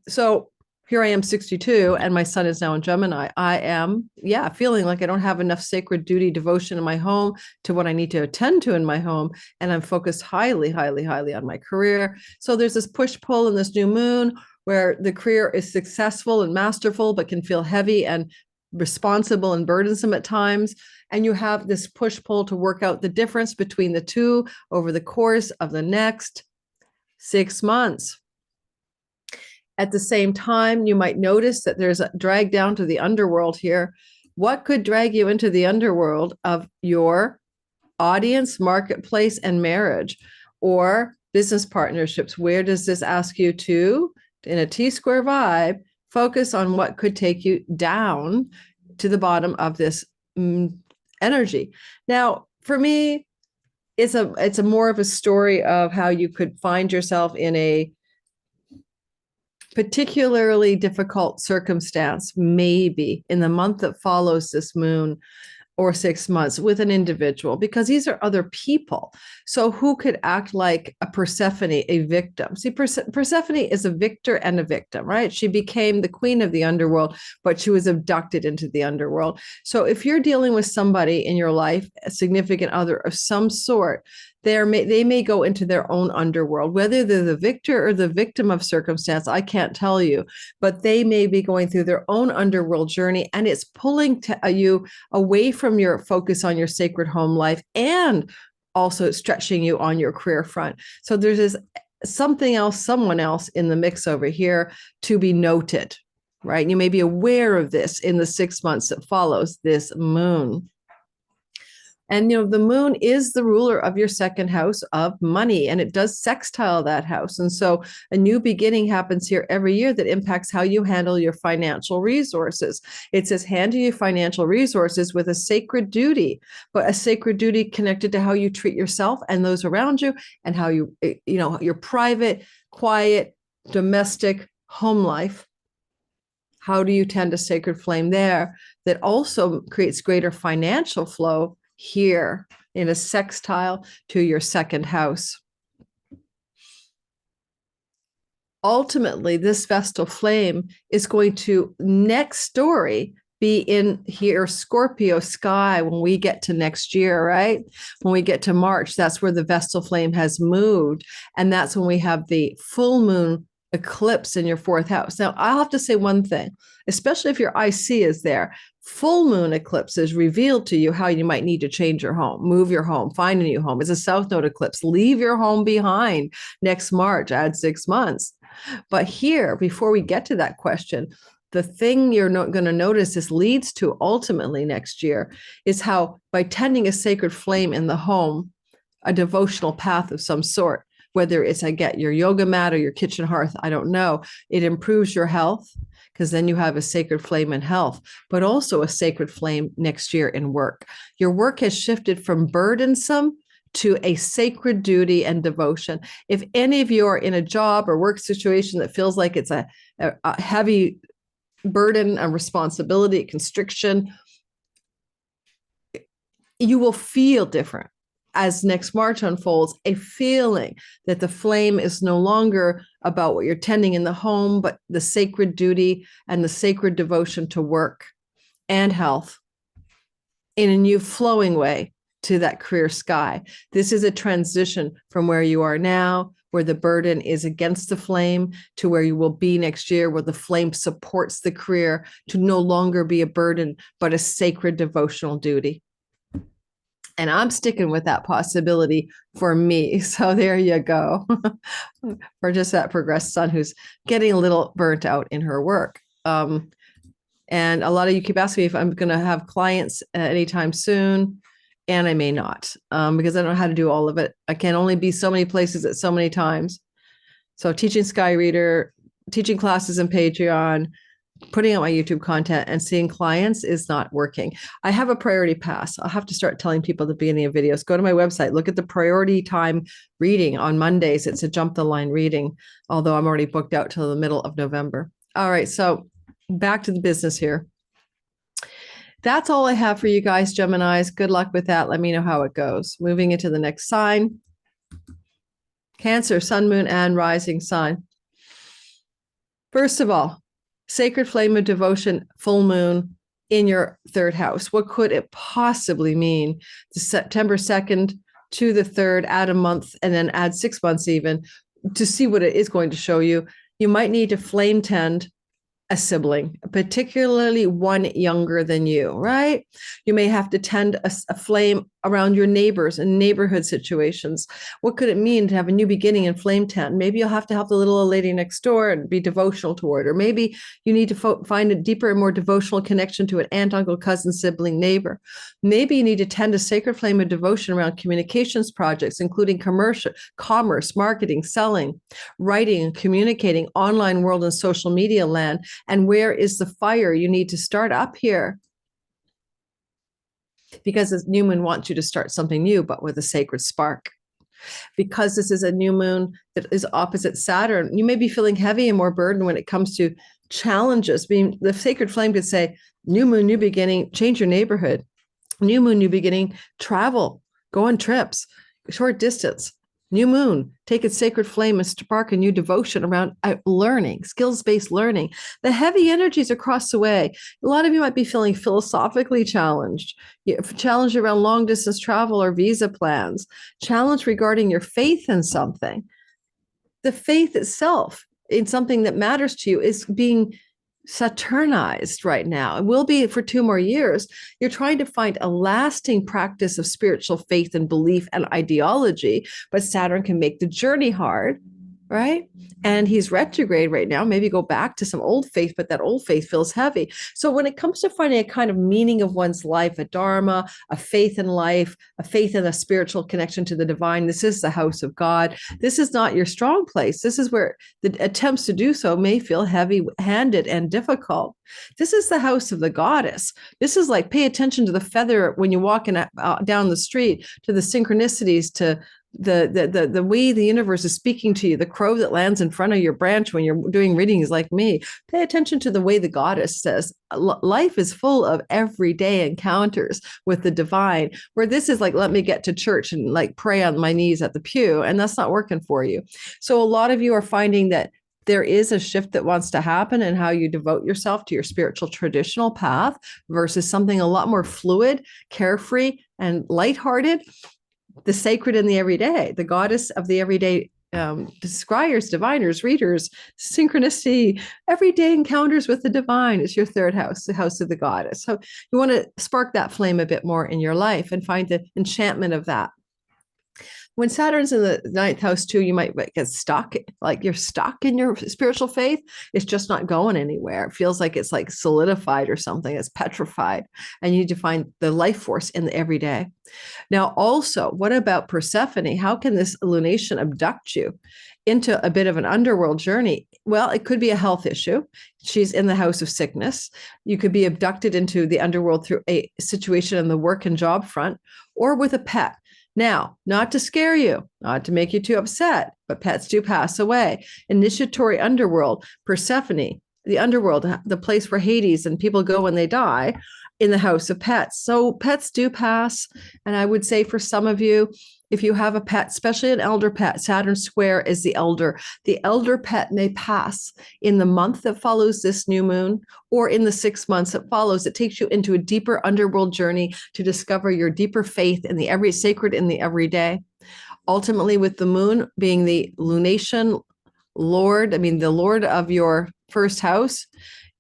So here I am 62 and my sun is now in Gemini. I am, feeling like I don't have enough sacred duty devotion in my home to what I need to attend to in my home. And I'm focused highly, highly, highly on my career. So there's this push-pull in this new moon where the career is successful and masterful, but can feel heavy and responsible and burdensome at times. And you have this push-pull to work out the difference between the two over the course of the next 6 months. At the same time, you might notice that there's a drag down to the underworld here. What could drag you into the underworld of your audience, marketplace, and marriage, or business partnerships? Where does this ask you to, in a T-square vibe, focus on what could take you down to the bottom of this energy? Now, for me, it's a more of a story of how you could find yourself in a particularly difficult circumstance, maybe in the month that follows this moon or 6 months with an individual, because these are other people. So who could act like a Persephone, a victim? See, Persephone is a victor and a victim, right? She became the queen of the underworld, but she was abducted into the underworld. So if you're dealing with somebody in your life, a significant other of some sort, they may go into their own underworld, whether they're the victor or the victim of circumstance, I can't tell you, but they may be going through their own underworld journey, and it's pulling you away from your focus on your sacred home life and also stretching you on your career front. So there's someone else in the mix over here to be noted, right? You may be aware of this in the 6 months that follows this moon. And, the moon is the ruler of your second house of money, and it does sextile that house. And so a new beginning happens here every year that impacts how you handle your financial resources. It says handle your financial resources with a sacred duty, but a sacred duty connected to how you treat yourself and those around you, and how your private, quiet, domestic home life. How do you tend a sacred flame there that also creates greater financial flow here in a sextile to your second house? ultimately this vestal flame is going to next story be in here Scorpio sky when we get to next year, right? When we get to March, that's where the vestal flame has moved. And that's when we have the full moon eclipse in your fourth house. Now, I'll have to say one thing, especially if your IC is there. Full moon eclipses reveal to you how you might need to change your home, move your home, find a new home. It's a south node eclipse. Leave your home behind next March, add 6 months. But here, before we get to that question, the thing you're not going to notice this leads to ultimately next year is how by tending a sacred flame in the home, a devotional path of some sort, whether it's I get your yoga mat or your kitchen hearth, I don't know, it improves your health because then you have a sacred flame in health, but also a sacred flame next year in work. Your work has shifted from burdensome to a sacred duty and devotion. If any of you are in a job or work situation that feels like it's a heavy burden, a responsibility, a constriction, you will feel different as next March unfolds, a feeling that the flame is no longer about what you're tending in the home, but the sacred duty and the sacred devotion to work and health in a new flowing way to that career sky. This is a transition from where you are now, where the burden is against the flame, to where you will be next year, where the flame supports the career, to no longer be a burden, but a sacred devotional duty. And I'm sticking with that possibility for me. So there you go. Or just that progressed sun who's getting a little burnt out in her work. And a lot of you keep asking me if I'm going to have clients anytime soon. And I may not, because I don't know how to do all of it. I can only be so many places at so many times. So teaching Sky Reader, teaching classes in Patreon, putting out my YouTube content and seeing clients is not working. I have a priority pass. I'll have to start telling people at the beginning of videos, go to my website, look at the priority time reading on Mondays. It's a jump the line reading, although I'm already booked out till the middle of November. All right, so back to the business here. That's all I have for you guys, Geminis. Good luck with that. Let me know how it goes. Moving into the next sign. Cancer, sun, moon, and rising sign. First of all, sacred flame of devotion, full moon in your third house. What could it possibly mean? The September 2nd to the 3rd, add a month, and then add 6 months even to see what it is going to show you. You might need to flame tend a sibling, particularly one younger than you, right? You may have to tend a flame around your neighbors and neighborhood situations. What could it mean to have a new beginning in flame tend? Maybe you'll have to help the little old lady next door and be devotional toward her. Maybe you need to find a deeper and more devotional connection to an aunt, uncle, cousin, sibling, neighbor. Maybe you need to tend a sacred flame of devotion around communications projects, including commerce, marketing, selling, writing, and communicating, online world and social media land. And where is the fire you need to start up here? Because this new moon wants you to start something new, but with a sacred spark. Because this is a new moon that is opposite Saturn, you may be feeling heavy and more burdened when it comes to challenges. I mean, the sacred flame could say, new moon, new beginning, change your neighborhood. New moon, new beginning, travel, go on trips, short distance. New moon, take its sacred flame and spark a new devotion around learning, skills-based learning. The heavy energies across the way. A lot of you might be feeling philosophically challenged, challenged around long-distance travel or visa plans, challenged regarding your faith in something. The faith itself in something that matters to you is being Saturnized right now. It will be for 2 more years. You're trying to find a lasting practice of spiritual faith and belief and ideology, but Saturn can make the journey hard, right? And he's retrograde right now. Maybe go back to some old faith, but that old faith feels heavy. So when it comes to finding a kind of meaning of one's life, a dharma, a faith in life, a faith in a spiritual connection to the divine, this is the house of God. This is not your strong place. This is where the attempts to do so may feel heavy-handed and difficult. This is the house of the goddess. This is like pay attention to the feather when you're walking down the street, to the synchronicities, to the way the universe is speaking to you, the crow that lands in front of your branch when you're doing readings like me. Pay attention to the way the goddess says life is full of everyday encounters with the divine, where this is like, let me get to church and like pray on my knees at the pew, and that's not working for you. So a lot of you are finding that there is a shift that wants to happen in how you devote yourself to your spiritual traditional path versus something a lot more fluid, carefree, and lighthearted. The sacred in the everyday, the goddess of the everyday, scryers, diviners, readers, synchronicity, everyday encounters with the divine is your third house, the house of the goddess. So you want to spark that flame a bit more in your life and find the enchantment of that. When Saturn's in the ninth house too, you might get stuck, like you're stuck in your spiritual faith. It's just not going anywhere. It feels like it's like solidified or something. It's petrified. And you need to find the life force in the everyday. Now, also, what about Persephone? How can this lunation abduct you into a bit of an underworld journey? Well, it could be a health issue. She's in the house of sickness. You could be abducted into the underworld through a situation in the work and job front or with a pet. Now, not to scare you, not to make you too upset, but pets do pass away. Initiatory underworld, Persephone, the underworld, the place where Hades and people go when they die, in the house of pets. So pets do pass. And I would say for some of you, if you have a pet, especially an elder pet, Saturn square is the elder. The elder pet may pass in the month that follows this new moon or in the 6 months that follows. It takes you into a deeper underworld journey to discover your deeper faith in the every sacred in the everyday. Ultimately, with the moon being the lunation lord, the lord of your first house,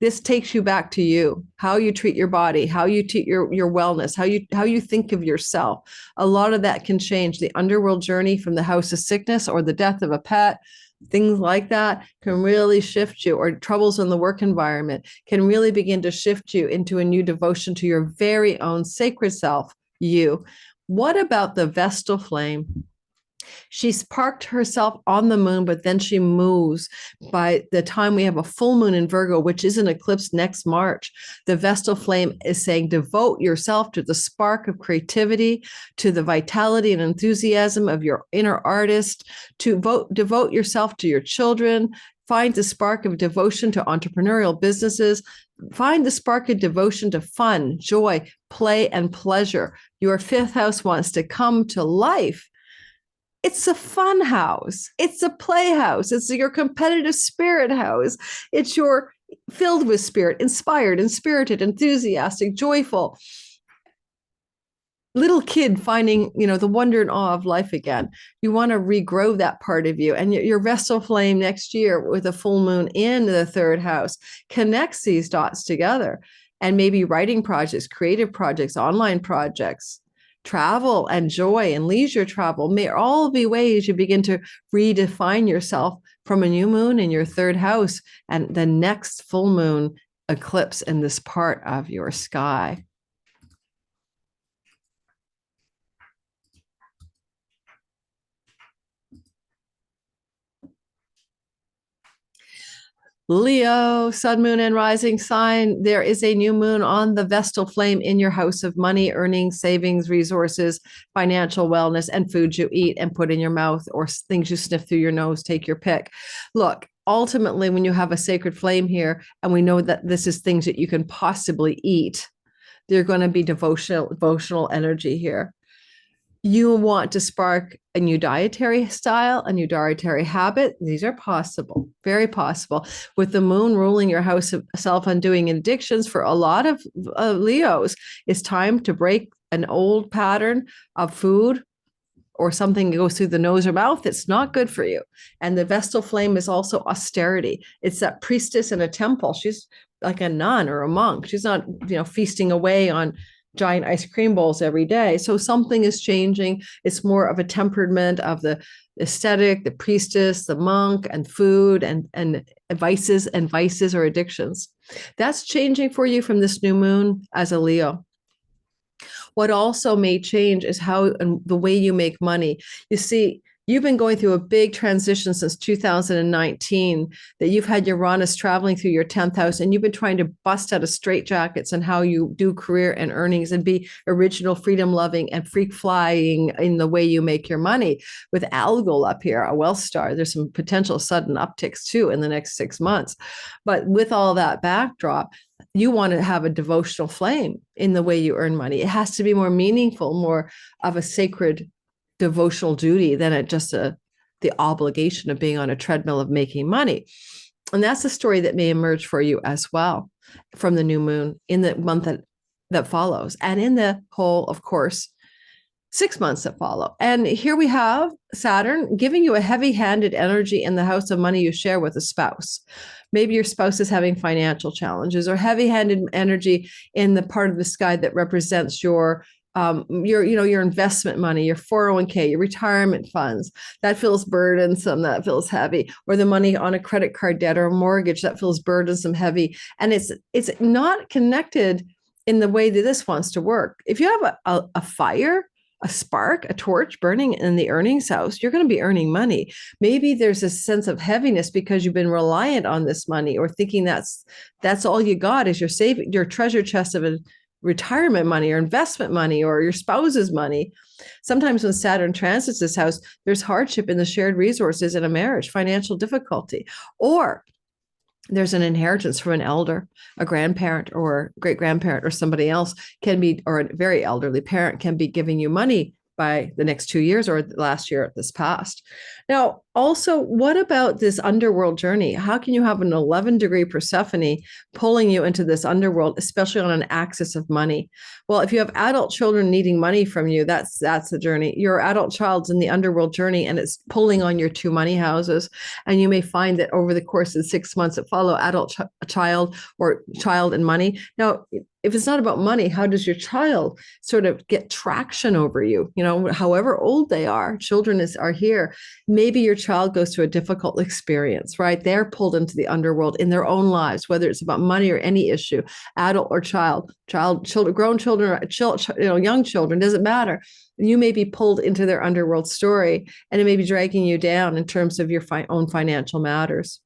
this takes you back to you, how you treat your body, how you treat your wellness, how you think of yourself. A lot of that can change. The underworld journey from the house of sickness or the death of a pet, things like that can really shift you, or troubles in the work environment can really begin to shift you into a new devotion to your very own sacred self, you. What about the Vestal flame? She's parked herself on the moon, but then she moves. By the time we have a full moon in Virgo, which is an eclipse next March, the Vestal flame is saying, devote yourself to the spark of creativity, to the vitality and enthusiasm of your inner artist, to devote yourself to your children, find the spark of devotion to entrepreneurial businesses, find the spark of devotion to fun, joy, play, and pleasure. Your fifth house wants to come to life. It's a fun house. It's a playhouse. It's your competitive spirit house. It's your filled with spirit, inspired, inspirited, enthusiastic, joyful little kid finding, the wonder and awe of life again. You want to regrow that part of you. And your Vestal flame next year with a full moon in the third house connects these dots together. And maybe writing projects, creative projects, online projects, travel and joy and leisure travel may all be ways you begin to redefine yourself from a new moon in your third house and the next full moon eclipse in this part of your sky. Leo, sun, moon, and rising sign. There is a new moon on the Vestal flame in your house of money, earnings, savings, resources, financial wellness, and foods you eat and put in your mouth, or things you sniff through your nose. Take your pick. Look, ultimately, when you have a sacred flame here, and we know that this is things that you can possibly eat, they're going to be devotional energy here. You want to spark a new dietary style, a new dietary habit. These are possible, very possible. With the moon ruling your house of self-undoing addictions for a lot of Leos, it's time to break an old pattern of food or something that goes through the nose or mouth that's not good for you. And the Vestal flame is also austerity. It's that priestess in a temple. She's like a nun or a monk. She's not, feasting away on giant ice cream bowls every day. So something is changing. It's more of a temperament of the aesthetic, the priestess, the monk, and food and vices or addictions. That's changing for you from this new moon as a Leo. What also may change is how and the way you make money. You see, you've been going through a big transition since 2019, that you've had Uranus traveling through your 10th house, and you've been trying to bust out of straitjackets and how you do career and earnings and be original, freedom loving, and freak flying in the way you make your money. With Algol up here, a wealth star, there's some potential sudden upticks too in the next 6 months. But with all that backdrop, you want to have a devotional flame in the way you earn money. It has to be more meaningful, more of a sacred devotional duty than just a the obligation of being on a treadmill of making money. And that's a story that may emerge for you as well from the new moon in the month that follows, and in the whole, of course, 6 months that follow. And here we have Saturn giving you a heavy-handed energy in the house of money you share with a spouse. Maybe your spouse is having financial challenges, or heavy-handed energy in the part of the sky that represents your investment money, your 401k, your retirement funds. That feels burdensome, that feels heavy. Or the money on a credit card debt or a mortgage, that feels burdensome, heavy. And it's not connected in the way that this wants to work. If you have a fire, a spark, a torch burning in the earnings house, you're going to be earning money. Maybe there's a sense of heaviness because you've been reliant on this money, or thinking that's all you got is your treasure chest of retirement money or investment money or your spouse's money. Sometimes when Saturn transits this house, there's hardship in the shared resources in a marriage, financial difficulty, or there's an inheritance from an elder, a grandparent or great grandparent or somebody else or a very elderly parent can be giving you money by the next 2 years or last year this past. Now, also, what about this underworld journey? How can you have an 11-degree Persephone pulling you into this underworld, especially on an axis of money? Well, if you have adult children needing money from you, that's the journey. Your adult child's in the underworld journey, and it's pulling on your two money houses. And you may find that over the course of 6 months that follow, child and money. Now, if it's not about money, how does your child sort of get traction over you? However old they are, children are here. Maybe your child goes through a difficult experience, right? They're pulled into the underworld in their own lives, whether it's about money or any issue, adult or children, grown children, or young children, doesn't matter. You may be pulled into their underworld story, and it may be dragging you down in terms of your own financial matters.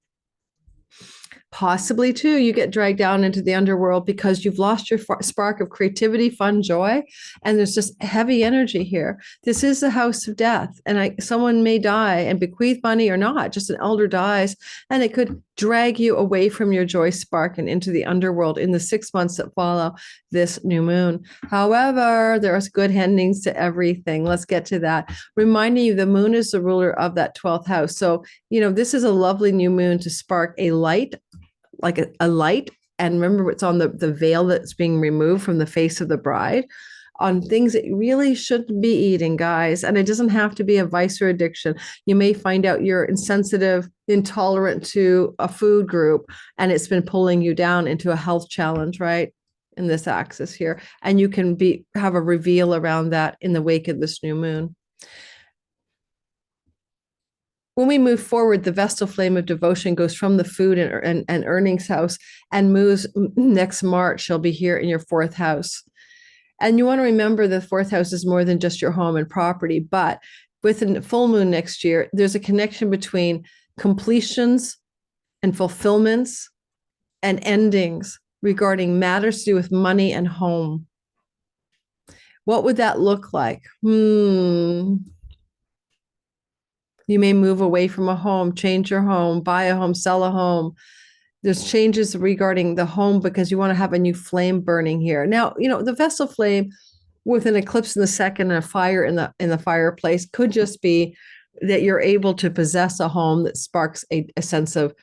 Possibly, too, you get dragged down into the underworld because you've lost your spark of creativity, fun, joy, and there's just heavy energy here. This is the house of death, and someone may die and bequeath money or not. Just an elder dies, and it could drag you away from your joy spark and into the underworld in the 6 months that follow this new moon. However, there's good endings to everything. Let's get to that. Reminding you, the moon is the ruler of that 12th house. So, this is a lovely new moon to spark a light, like a light. And remember, it's on the veil that's being removed from the face of the bride, on things that you really shouldn't be eating, guys. And it doesn't have to be a vice or addiction. You may find out you're insensitive, intolerant to a food group, and it's been pulling you down into a health challenge, right? In this axis here. And you can have a reveal around that in the wake of this new moon. When we move forward, the Vestal flame of devotion goes from the food and earnings house and moves next March. She'll be here in your 4th house. And you want to remember the 4th house is more than just your home and property, but with a full moon next year, there's a connection between completions and fulfillments and endings regarding matters to do with money and home. What would that look like? You may move away from a home, change your home, buy a home, sell a home. There's changes regarding the home because you want to have a new flame burning here. Now, the Vestal flame with an eclipse in the second and a fire in the fireplace could just be that you're able to possess a home that sparks a sense of,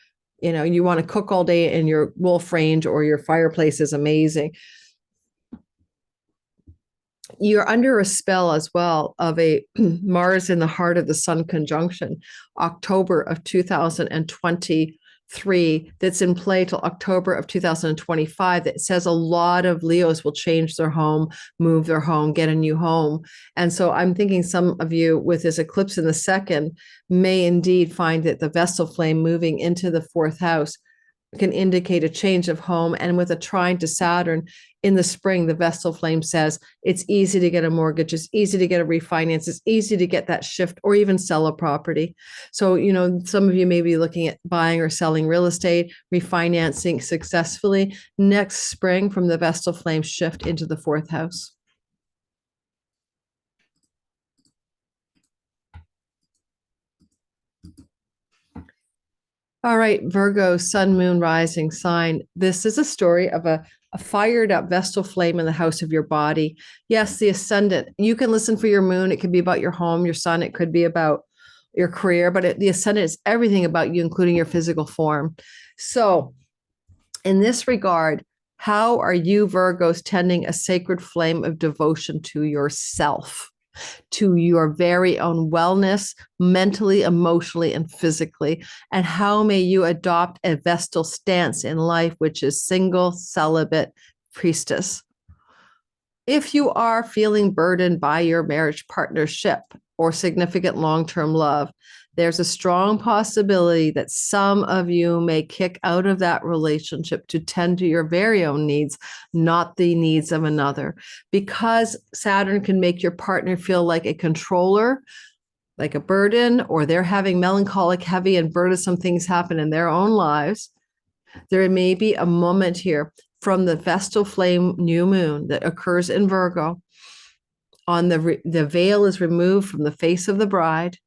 you want to cook all day in your wolf range, or your fireplace is amazing. You're under a spell as well of a Mars in the heart of the Sun conjunction, October of 2023, that's in play till October of 2025. That says a lot of Leos will change their home, move their home, get a new home. And so I'm thinking some of you with this eclipse in the second may indeed find that the Vestal flame moving into the 4th house can indicate a change of home. And with a trine to Saturn in the spring, the Vestal flame says it's easy to get a mortgage, it's easy to get a refinance, it's easy to get that shift or even sell a property. So, some of you may be looking at buying or selling real estate, refinancing successfully next spring from the Vestal flame shift into the 4th house. All right, Virgo, sun, moon, rising sign. This is a story of a fired up Vestal flame in the house of your body. Yes, the ascendant. You can listen for your moon. It could be about your home, your sun. It could be about your career, but the ascendant is everything about you, including your physical form. So in this regard, how are you Virgos tending a sacred flame of devotion to yourself, to your very own wellness, mentally, emotionally, and physically? And how may you adopt a Vestal stance in life, which is single, celibate, priestess? If you are feeling burdened by your marriage partnership or significant long-term love, there's a strong possibility that some of you may kick out of that relationship to tend to your very own needs, not the needs of another. Because Saturn can make your partner feel like a controller, like a burden, or they're having melancholic, heavy, and burdensome things happen in their own lives. There may be a moment here from the Vestal flame new moon that occurs in Virgo. On the veil is removed from the face of the bride,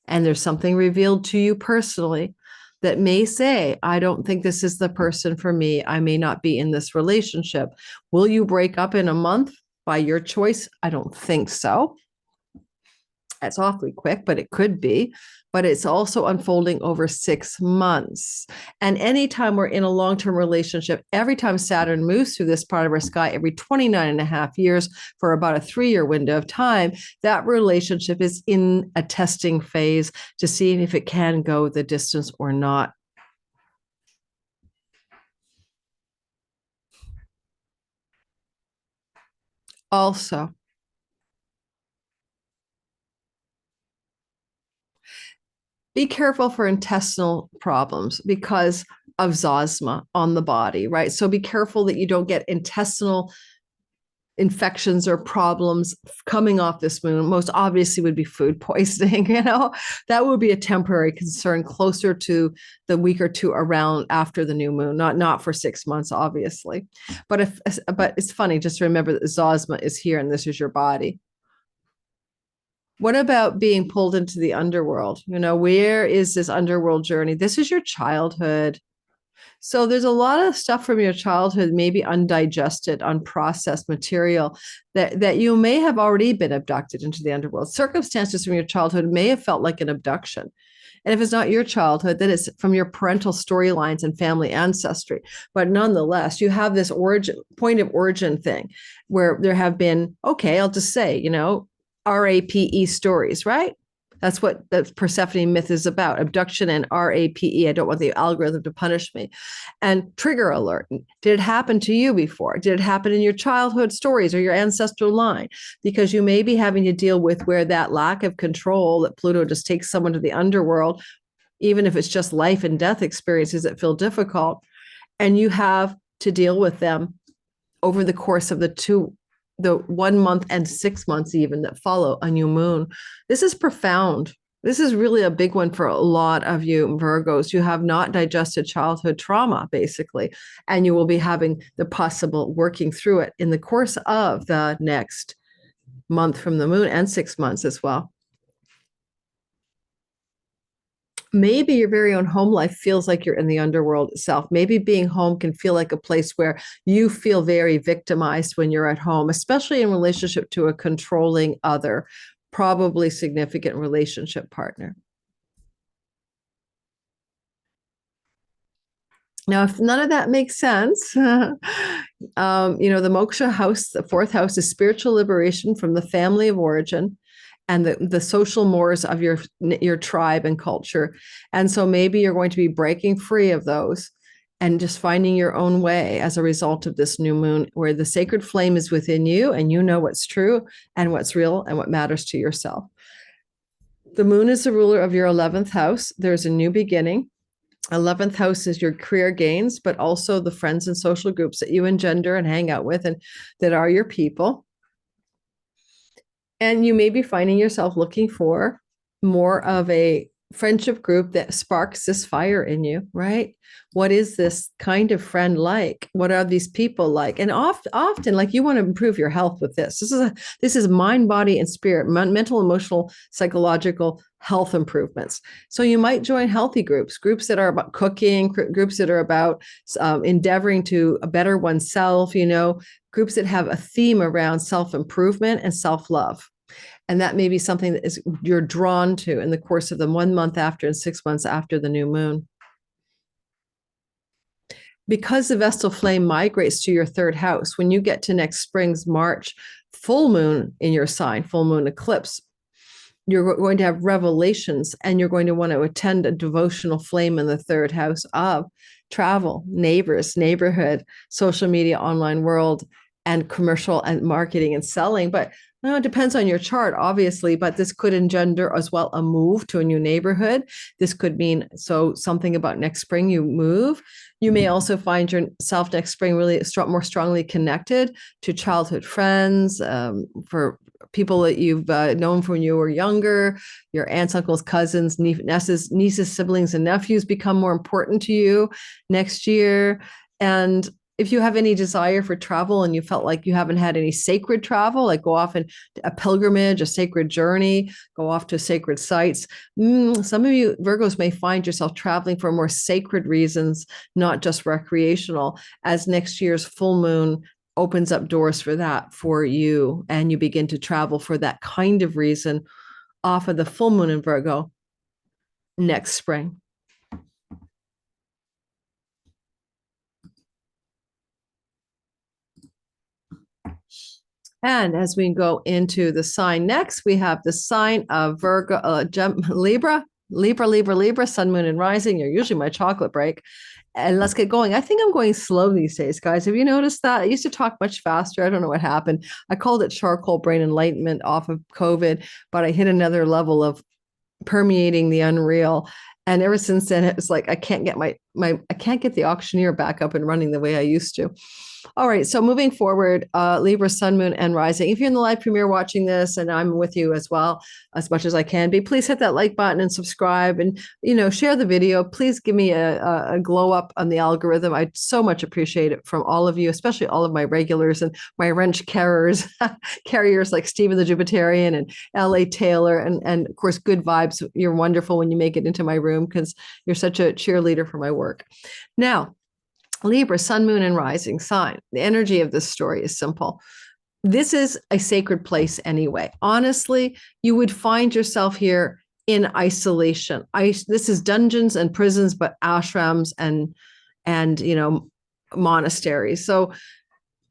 and there's something revealed to you personally that may say, I don't think this is the person for me. I may not be in this relationship. Will you break up in a month by your choice? I don't think so. That's awfully quick, but it could be. But it's also unfolding over 6 months. And anytime we're in a long-term relationship, every time Saturn moves through this part of our sky, every 29 and a half years for about a 3-year window of time, that relationship is in a testing phase to see if it can go the distance or not. Also, be careful for intestinal problems because of Zosma on the body, right? So be careful that you don't get intestinal infections or problems coming off this moon. Most obviously would be food poisoning, that would be a temporary concern closer to the week or two around after the new moon, not for 6 months, obviously. But it's funny, just remember that Zosma is here and this is your body. What about being pulled into the underworld? Where is this underworld journey? This is your childhood. So there's a lot of stuff from your childhood, maybe undigested, unprocessed material that you may have already been abducted into the underworld. Circumstances from your childhood may have felt like an abduction. And if it's not your childhood, then it's from your parental storylines and family ancestry. But nonetheless, you have this point of origin thing where there have been, okay, I'll just say, RAPE stories, right? That's what the Persephone myth is about, abduction and RAPE. I don't want the algorithm to punish me. And trigger alert. Did it happen to you before? Did it happen in your childhood stories or your ancestral line? Because you may be having to deal with where that lack of control, that Pluto just takes someone to the underworld, even if it's just life and death experiences that feel difficult, and you have to deal with them over the course of the 1 month and 6 months even that follow a new moon. This is profound. This is really a big one for a lot of you Virgos. You have not digested childhood trauma, basically, and you will be having the possible working through it in the course of the next month from the moon and 6 months as well. Maybe your very own home life feels like you're in the underworld itself. Maybe being home can feel like a place where you feel very victimized when you're at home, especially in relationship to a controlling other, probably significant relationship partner. Now, if none of that makes sense, the moksha house, the 4th house, is spiritual liberation from the family of origin and the social mores of your tribe and culture. And so maybe you're going to be breaking free of those and just finding your own way as a result of this new moon, where the sacred flame is within you and you know what's true and what's real and what matters to yourself. The moon is the ruler of your 11th house. There's a new beginning. 11th house is your career gains, but also the friends and social groups that you engender and hang out with and that are your people. And you may be finding yourself looking for more of a friendship group that sparks this fire in you, right? What is this kind of friend like? What are these people like? And often, like, you want to improve your health with this. This is mind, body, and spirit, mental, emotional, psychological health improvements. So you might join healthy groups that are about cooking, groups that are about endeavoring to better oneself, groups that have a theme around self-improvement and self-love. And that may be something that you're drawn to in the course of the 1 month after and 6 months after the new moon. Because the Vestal flame migrates to your third house, when you get to next spring's March full moon in your sign, full moon eclipse, you're going to have revelations, and you're going to want to attend a devotional flame in the third house of travel, neighbors, neighborhood, social media, online world, and commercial and marketing and selling. But it depends on your chart, obviously, but this could engender as well a move to a new neighborhood. This could mean something about next spring you move. You may also find yourself next spring really more strongly connected to childhood friends, for people that you've known from when you were younger. Your aunts, uncles, cousins, nieces, siblings, and nephews become more important to you next year. And if you have any desire for travel and you felt like you haven't had any sacred travel, like go off in a pilgrimage, a sacred journey, go off to sacred sites, some of you Virgos may find yourself traveling for more sacred reasons, not just recreational, as next year's full moon opens up doors for that for you, and you begin to travel for that kind of reason off of the full moon in Virgo next spring. And as we go into the sign next, we have the sign of Virgo, Libra, Sun, Moon, and Rising. You're usually my chocolate break. And let's get going. I think I'm going slow these days, guys. Have you noticed that? I used to talk much faster. I don't know what happened. I called it charcoal brain enlightenment off of COVID, but I hit another level of permeating the unreal. And ever since then, it was like I can't get I can't get the auctioneer back up and running the way I used to. All right, so moving forward, Libra, Sun, Moon, and Rising. If you're in the live premiere watching this, and I'm with you as well, as much as I can be, please hit that like button and subscribe, and share the video. Please give me a glow up on the algorithm. I'd so much appreciate it from all of you, especially all of my regulars and my wrench carriers like Stephen the Jupiterian and L.A. Taylor, and of course, good vibes. You're wonderful when you make it into my room because you're such a cheerleader for my work. Now, Libra, Sun, Moon, and Rising sign. The energy of this story is simple. This is a sacred place anyway. Honestly, you would find yourself here in isolation. This is dungeons and prisons, but ashrams and monasteries. So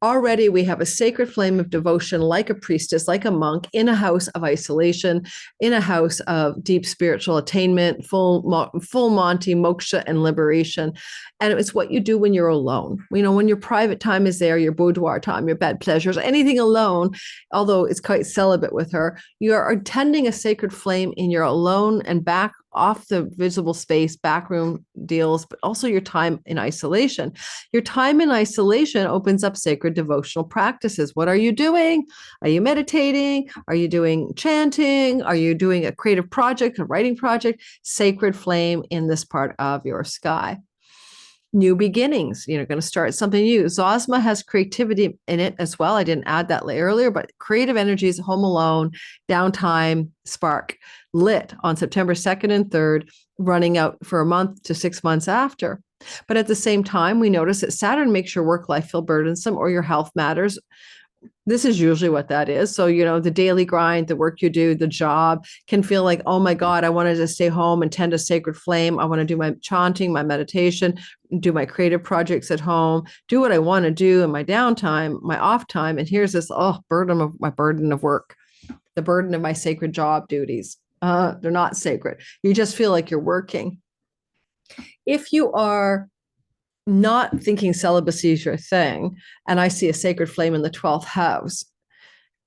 already we have a sacred flame of devotion, like a priestess, like a monk, in a house of isolation, in a house of deep spiritual attainment, full Monty, moksha, and liberation. And it's what you do when you're alone. When your private time is there, your boudoir time, your bed pleasures, anything alone, although it's quite celibate with her, you are attending a sacred flame in your alone and back off the visible space, backroom deals, but also your time in isolation. Your time in isolation opens up sacred devotional practices. What are you doing? Are you meditating? Are you doing chanting? Are you doing a creative project, a writing project? Sacred flame in this part of your sky. New beginnings, going to start something new. Zosma has creativity in it as well. I didn't add that earlier, but creative energies, home alone, downtime, spark, lit on September 2nd and 3rd, running out for a month to 6 months after. But at the same time, we notice that Saturn makes your work life feel burdensome or your health matters. This is usually what that is. So, the daily grind, the work you do, the job can feel like, oh my God, I wanted to stay home and tend a sacred flame. I want to do my chanting, my meditation, do my creative projects at home, do what I want to do in my downtime, my off time. And here's this, burden of work, the burden of my sacred job duties. They're not sacred. You just feel like you're working. If you are not thinking celibacy is your thing, and I see a sacred flame in the 12th house,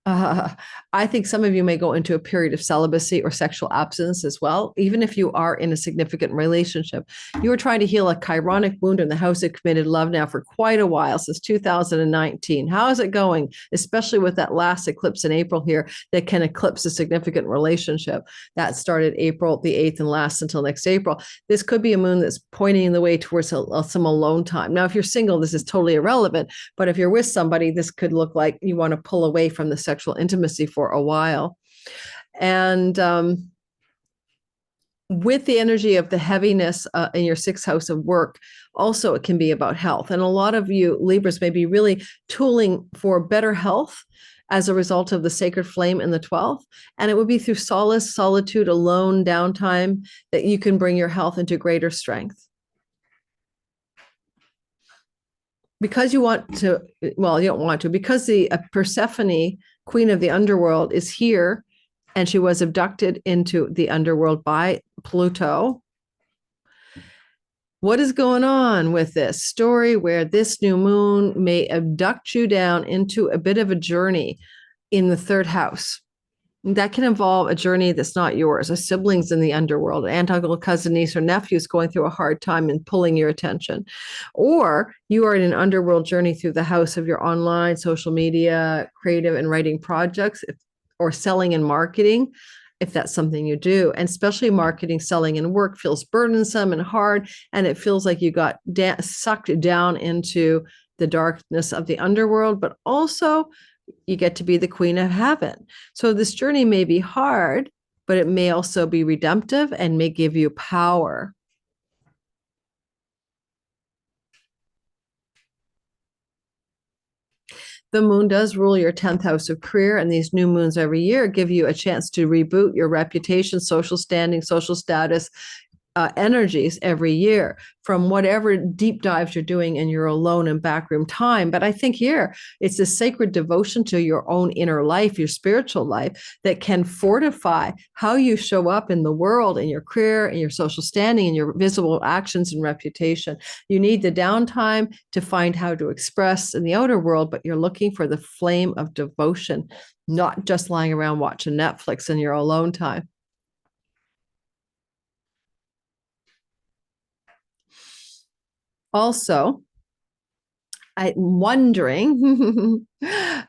I think some of you may go into a period of celibacy or sexual abstinence as well. Even if you are in a significant relationship, you are trying to heal a chironic wound in the house of committed love now for quite a while, since 2019. How is it going? Especially with that last eclipse in April here that can eclipse a significant relationship. That started April the 8th and lasts until next April. This could be a moon that's pointing the way towards some alone time. Now, if you're single, this is totally irrelevant. But if you're with somebody, this could look like you want to pull away from the sexual intimacy for a while. And with the energy of the heaviness in your 6th house of work, also it can be about health. And a lot of you Libras may be really tooling for better health as a result of the sacred flame in the 12th. And it would be through solace, solitude, alone, downtime that you can bring your health into greater strength. Because you want to, well, you don't want to, because the Persephone, queen of the underworld, is here, and she was abducted into the underworld by Pluto. What is going on with this story where this new moon may abduct you down into a bit of a journey in the third house? That can involve a journey that's not yours, a siblings in the underworld, an aunt, uncle, cousin, niece, or nephews going through a hard time and pulling your attention. Or you are in an underworld journey through the house of your online, social media, creative and writing projects, or selling and marketing, if that's something you do. And especially marketing, selling, and work feels burdensome and hard, and it feels like you got sucked down into the darkness of the underworld, but also you get to be the queen of heaven. So this journey may be hard, but it may also be redemptive and may give you power. The moon does rule your 10th house of career, and these new moons every year give you a chance to reboot your reputation, social standing, social status, energies every year from whatever deep dives you're doing in your alone and backroom time. But I think here it's a sacred devotion to your own inner life, your spiritual life, that can fortify how you show up in the world, in your career, in your social standing, in your visible actions and reputation. You need the downtime to find how to express in the outer world, but you're looking for the flame of devotion, not just lying around watching Netflix in your alone time. Also, I'm wondering,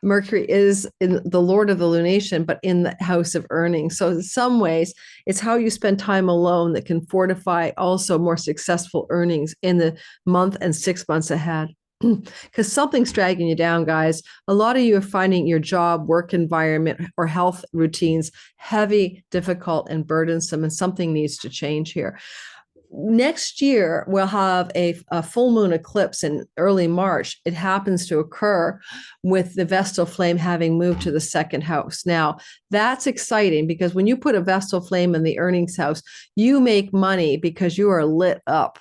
Mercury is in the Lord of the lunation, but in the house of earnings. So in some ways, it's how you spend time alone that can fortify also more successful earnings in the month and 6 months ahead. Because something's dragging you down, guys. A lot of you are finding your job, work environment, or health routines heavy, difficult, and burdensome, and something needs to change here. Next year, we'll have a full moon eclipse in early March. It happens to occur with the Vestal flame having moved to the second house. Now, that's exciting because when you put a Vestal flame in the earnings house, you make money because you are lit up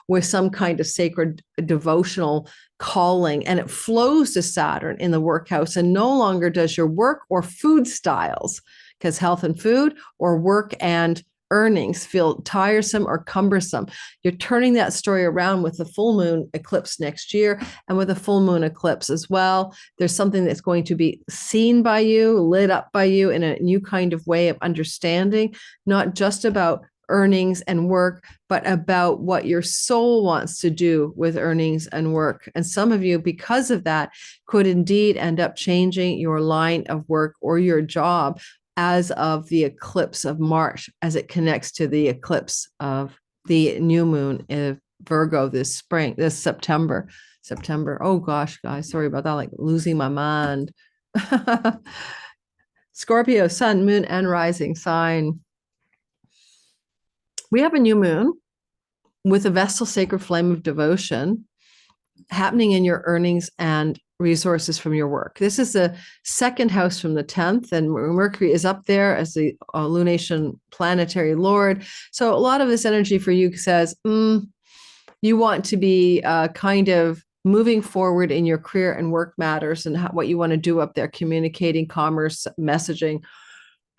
with some kind of sacred devotional calling, and it flows to Saturn in the work house, and no longer does your work or food styles, because health and food, or work and earnings feel tiresome or cumbersome. You're turning that story around with the full moon eclipse next year, and with a full moon eclipse as well. There's something that's going to be seen by you, lit up by you in a new kind of way of understanding, not just about earnings and work, but about what your soul wants to do with earnings and work. And some of you, because of that, could indeed end up changing your line of work or your job as of the eclipse of March, as it connects to the eclipse of the new moon in Virgo this September. Oh gosh, guys, sorry about that, like losing my mind. Scorpio, sun, moon, and rising sign. We have a new moon with a Vestal sacred flame of devotion happening in your earnings and resources from your work. This is the second house from the 10th, and Mercury is up there as the lunation planetary lord. So a lot of this energy for you says, you want to be kind of moving forward in your career and work matters and what you want to do up there, communicating, commerce, messaging.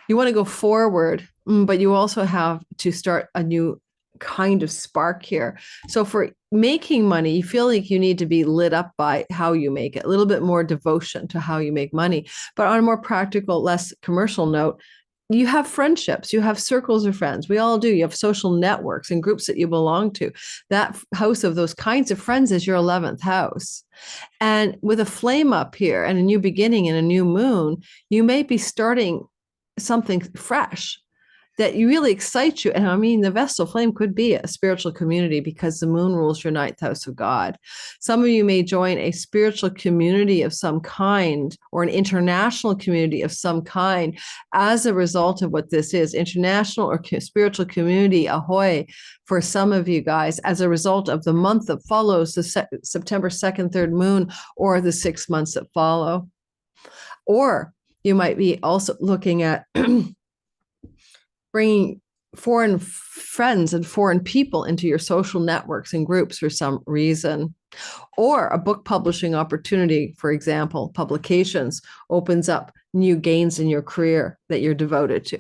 You want to go forward, but you also have to start a new kind of spark here. So for making money, you feel like you need to be lit up by how you make it, a little bit more devotion to how you make money. But on a more practical, less commercial note, you have friendships, you have circles of friends. We all do. You have social networks and groups that you belong to. That house of those kinds of friends is your 11th house. And with a flame up here and a new beginning and a new moon, you may be starting something fresh that really excites you. And I mean, the Vestal flame could be a spiritual community because the moon rules your 9th house of God. Some of you may join a spiritual community of some kind, or an international community of some kind, as a result of what this is, international or spiritual community, ahoy, for some of you guys, as a result of the month that follows the September 2nd, 3rd moon, or the 6 months that follow. Or you might be also looking at bringing foreign friends and foreign people into your social networks and groups for some reason. Or a book publishing opportunity, for example, publications, opens up new gains in your career that you're devoted to.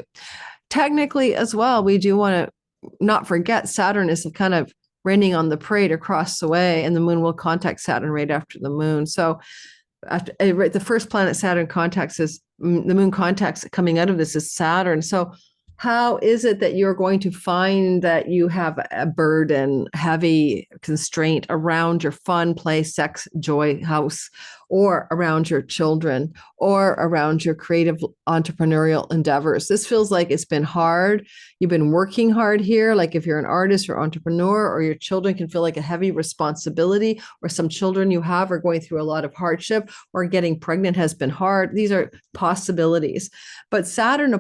Technically, as well, we do want to not forget Saturn is kind of raining on the parade across the way, and the moon will contact Saturn right after the moon. So after the first planet Saturn contacts is the moon contacts coming out of this is Saturn. So how is it that you're going to find that you have a burden, heavy constraint around your fun, play, sex, joy house, or around your children, or around your creative entrepreneurial endeavors? This feels like it's been hard. You've been working hard here. Like if you're an artist or entrepreneur, or your children can feel like a heavy responsibility, or some children you have are going through a lot of hardship, or getting pregnant has been hard. These are possibilities. But Saturn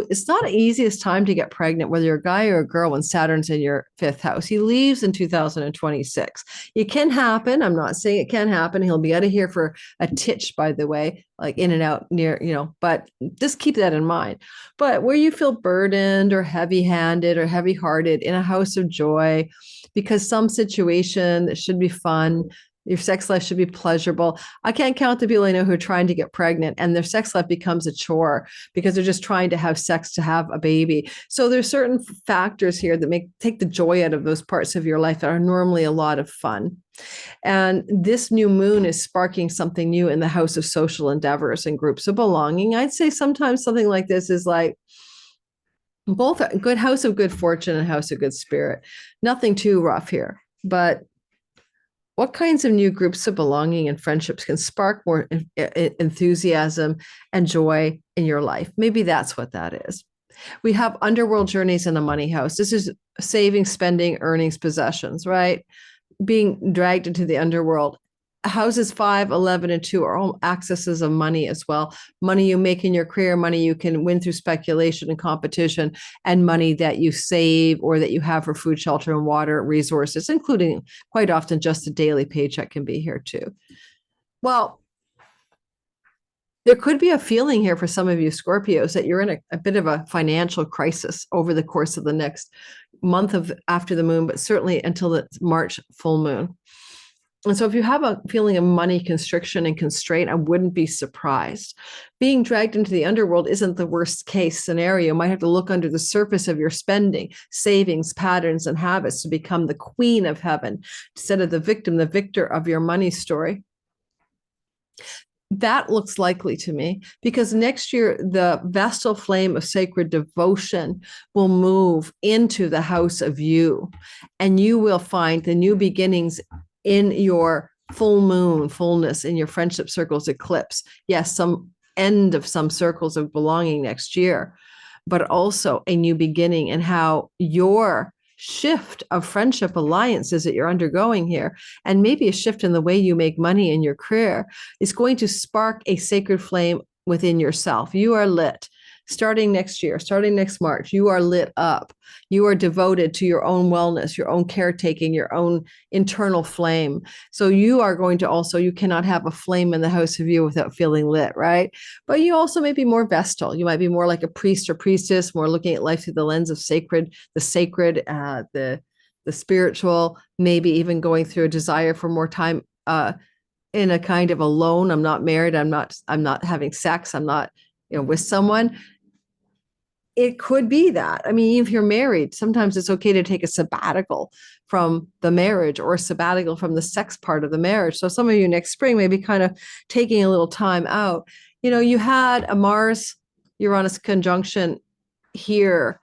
it's not the easiest time to get pregnant, whether you're a guy or a girl, when Saturn's in your fifth house. He leaves in 2026. It can happen. I'm not saying it can't happen. He'll be out of here for a titch, by the way, like in and out near, but just keep that in mind. But where you feel burdened or heavy-handed or heavy-hearted in a house of joy, because some situation that should be fun, your sex life should be pleasurable. I can't count the people I know who are trying to get pregnant and their sex life becomes a chore because they're just trying to have sex to have a baby. So there's certain factors here that take the joy out of those parts of your life that are normally a lot of fun. And this new moon is sparking something new in the house of social endeavors and groups of belonging. I'd say sometimes something like this is like both a good house of good fortune and house of good spirit. Nothing too rough here, but what kinds of new groups of belonging and friendships can spark more enthusiasm and joy in your life? Maybe that's what that is. We have underworld journeys in a money house. This is saving, spending, earnings, possessions, right? Being dragged into the underworld. Houses 5, 11, and 2 are all accesses of money as well. Money you make in your career, money you can win through speculation and competition, and money that you save or that you have for food, shelter, and water resources, including quite often just a daily paycheck can be here too. Well, there could be a feeling here for some of you Scorpios that you're in a bit of a financial crisis over the course of the next month after the moon, but certainly until the March full moon. And so if you have a feeling of money constriction and constraint, I wouldn't be surprised. Being dragged into the underworld isn't the worst case scenario. You might have to look under the surface of your spending, savings, patterns, and habits to become the queen of heaven instead of the victim, the victor of your money story. That looks likely to me because next year, the Vestal flame of sacred devotion will move into the house of you, and you will find the new beginnings in your full moon, fullness, in your friendship circles, eclipse. Yes, some end of some circles of belonging next year, but also a new beginning in how your shift of friendship alliances that you're undergoing here, and maybe a shift in the way you make money in your career, is going to spark a sacred flame within yourself. You are lit. Starting next year, starting next March, you are lit up. You are devoted to your own wellness, your own caretaking, your own internal flame. So you are going to also, you cannot have a flame in the house of you without feeling lit, right? But you also may be more vestal. You might be more like a priest or priestess, more looking at life through the lens of the sacred, the spiritual, maybe even going through a desire for more time in a kind of alone. I'm not married. I'm not having sex. I'm not, with someone. It could be that. I mean, if you're married, sometimes it's okay to take a sabbatical from the marriage or a sabbatical from the sex part of the marriage. So some of you next spring may be kind of taking a little time out. You had a Mars-Uranus conjunction here,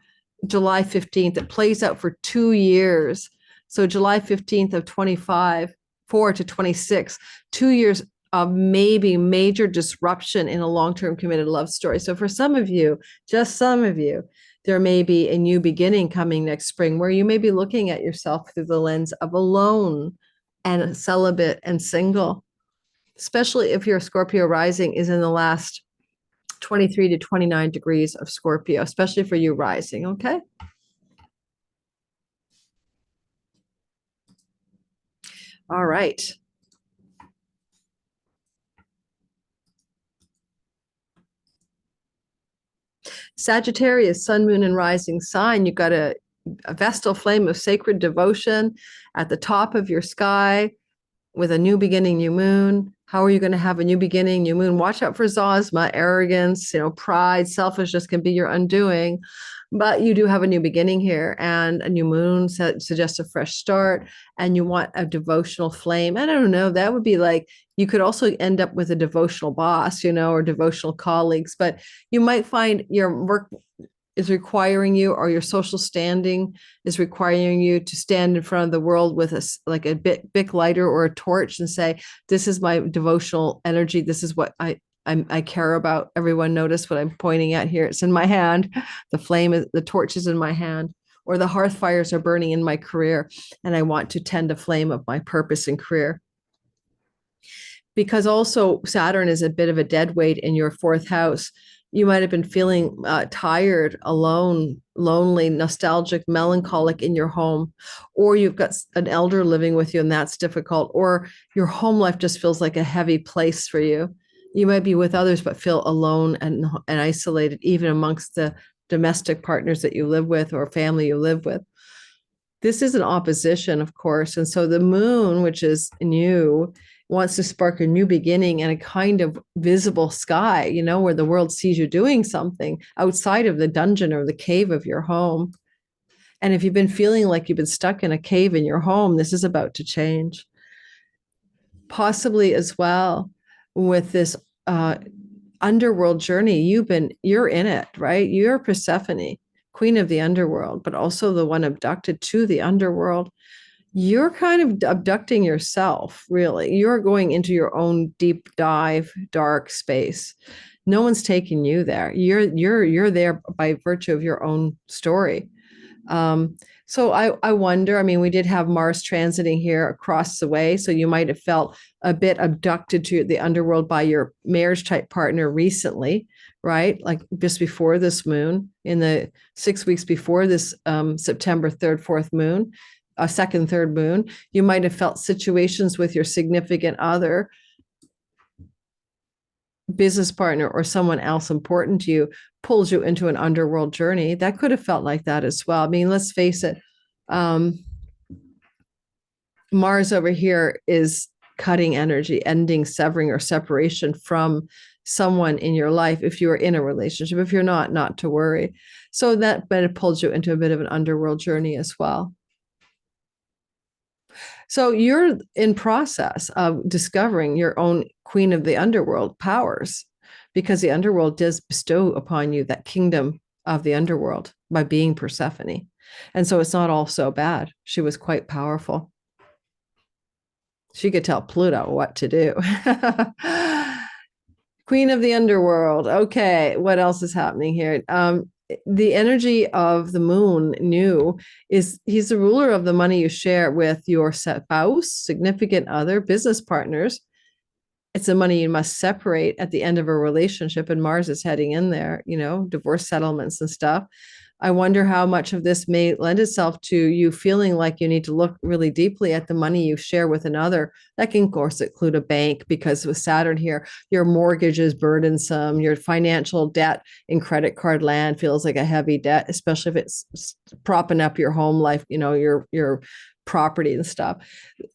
July 15th. It plays out for 2 years. So July 15th of 25, 4 to 26, 2 years of maybe major disruption in a long-term committed love story. So for some of you, just some of you, there may be a new beginning coming next spring where you may be looking at yourself through the lens of alone and celibate and single, especially if your Scorpio rising is in the last 23 to 29 degrees of Scorpio, especially for you rising, okay? All right. Sagittarius, sun, moon, and rising sign. You've got a vestal flame of sacred devotion at the top of your sky with a new beginning, new moon. How are you going to have a new beginning, new moon? Watch out for Zosma, arrogance, pride, selfishness can be your undoing. But you do have a new beginning here, and a new moon suggests a fresh start, and you want a devotional flame. I don't know, that would be like, you could also end up with a devotional boss, or devotional colleagues, but you might find your work is requiring you, or your social standing is requiring you to stand in front of the world with a big lighter or a torch and say, this is my devotional energy. This is what I care about. Everyone notice what I'm pointing at here. It's in my hand. The torch is in my hand, or the hearth fires are burning in my career, and I want to tend a flame of my purpose and career. Because also Saturn is a bit of a dead weight in your fourth house. You might have been feeling tired, alone, lonely, nostalgic, melancholic in your home, or you've got an elder living with you and that's difficult, or your home life just feels like a heavy place for you. You might be with others but feel alone and isolated, even amongst the domestic partners that you live with or family you live with. This is an opposition, of course. And so the moon, which is new, wants to spark a new beginning and a kind of visible sky, where the world sees you doing something outside of the dungeon or the cave of your home. And if you've been feeling like you've been stuck in a cave in your home, this is about to change. Possibly as well with this underworld journey, you're in it, right? You're Persephone, queen of the underworld, but also the one abducted to the underworld. You're kind of abducting yourself, really. You're going into your own deep dive, dark space. No one's taking you there. You're there by virtue of your own story. So I wonder, we did have Mars transiting here across the way. So you might have felt a bit abducted to the underworld by your marriage type partner recently, right? Like just before this moon, in the 6 weeks before this September 3rd, 4th moon, a second, third moon, you might have felt situations with your significant other, business partner, or someone else important to you pulls you into an underworld journey. That could have felt like that as well. Let's face it. Mars over here is cutting energy, ending, severing, or separation from someone in your life. If you are in a relationship, if you're not to worry. So that it pulls you into a bit of an underworld journey as well. So you're in process of discovering your own queen of the underworld powers, because the underworld does bestow upon you that kingdom of the underworld by being Persephone. And so it's not all so bad. She was quite powerful. She could tell Pluto what to do. Queen of the underworld. Okay, what else is happening here? The energy of the moon he's the ruler of the money you share with your spouse, significant other, business partners. It's the money you must separate at the end of a relationship, and Mars is heading in there, divorce settlements and stuff. I wonder how much of this may lend itself to you feeling like you need to look really deeply at the money you share with another. That can, of course, include a bank, because with Saturn here, your mortgage is burdensome. Your financial debt in credit card land feels like a heavy debt, especially if it's propping up your home life, your property and stuff.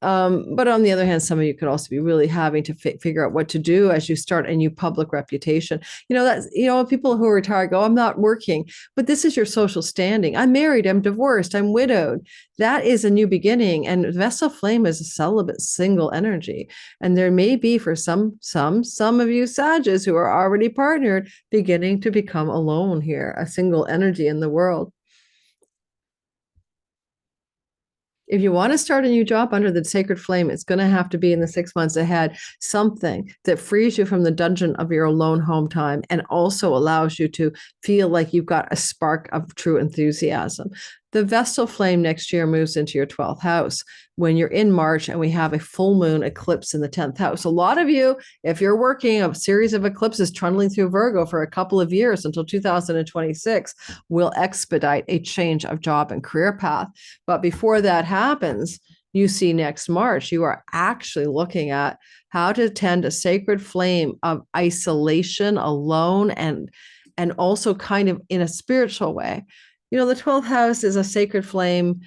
But on the other hand, some of you could also be really having to figure out what to do as you start a new public reputation. People who are retired go, I'm not working, but this is your social standing. I'm married, I'm divorced, I'm widowed. That is a new beginning. And Vesta flame is a celibate, single energy. And there may be for some of you Sages who are already partnered beginning to become alone here, a single energy in the world. If you want to start a new job under the sacred flame, it's going to have to be in the 6 months ahead, something that frees you from the dungeon of your alone home time and also allows you to feel like you've got a spark of true enthusiasm. The Vestal flame next year moves into your 12th house when you're in March and we have a full moon eclipse in the 10th house. A lot of you, if you're working a series of eclipses trundling through Virgo for a couple of years until 2026, will expedite a change of job and career path. But before that happens, you see next March, you are actually looking at how to tend a sacred flame of isolation, alone, and and also kind of in a spiritual way. You know, the 12th house is a sacred flame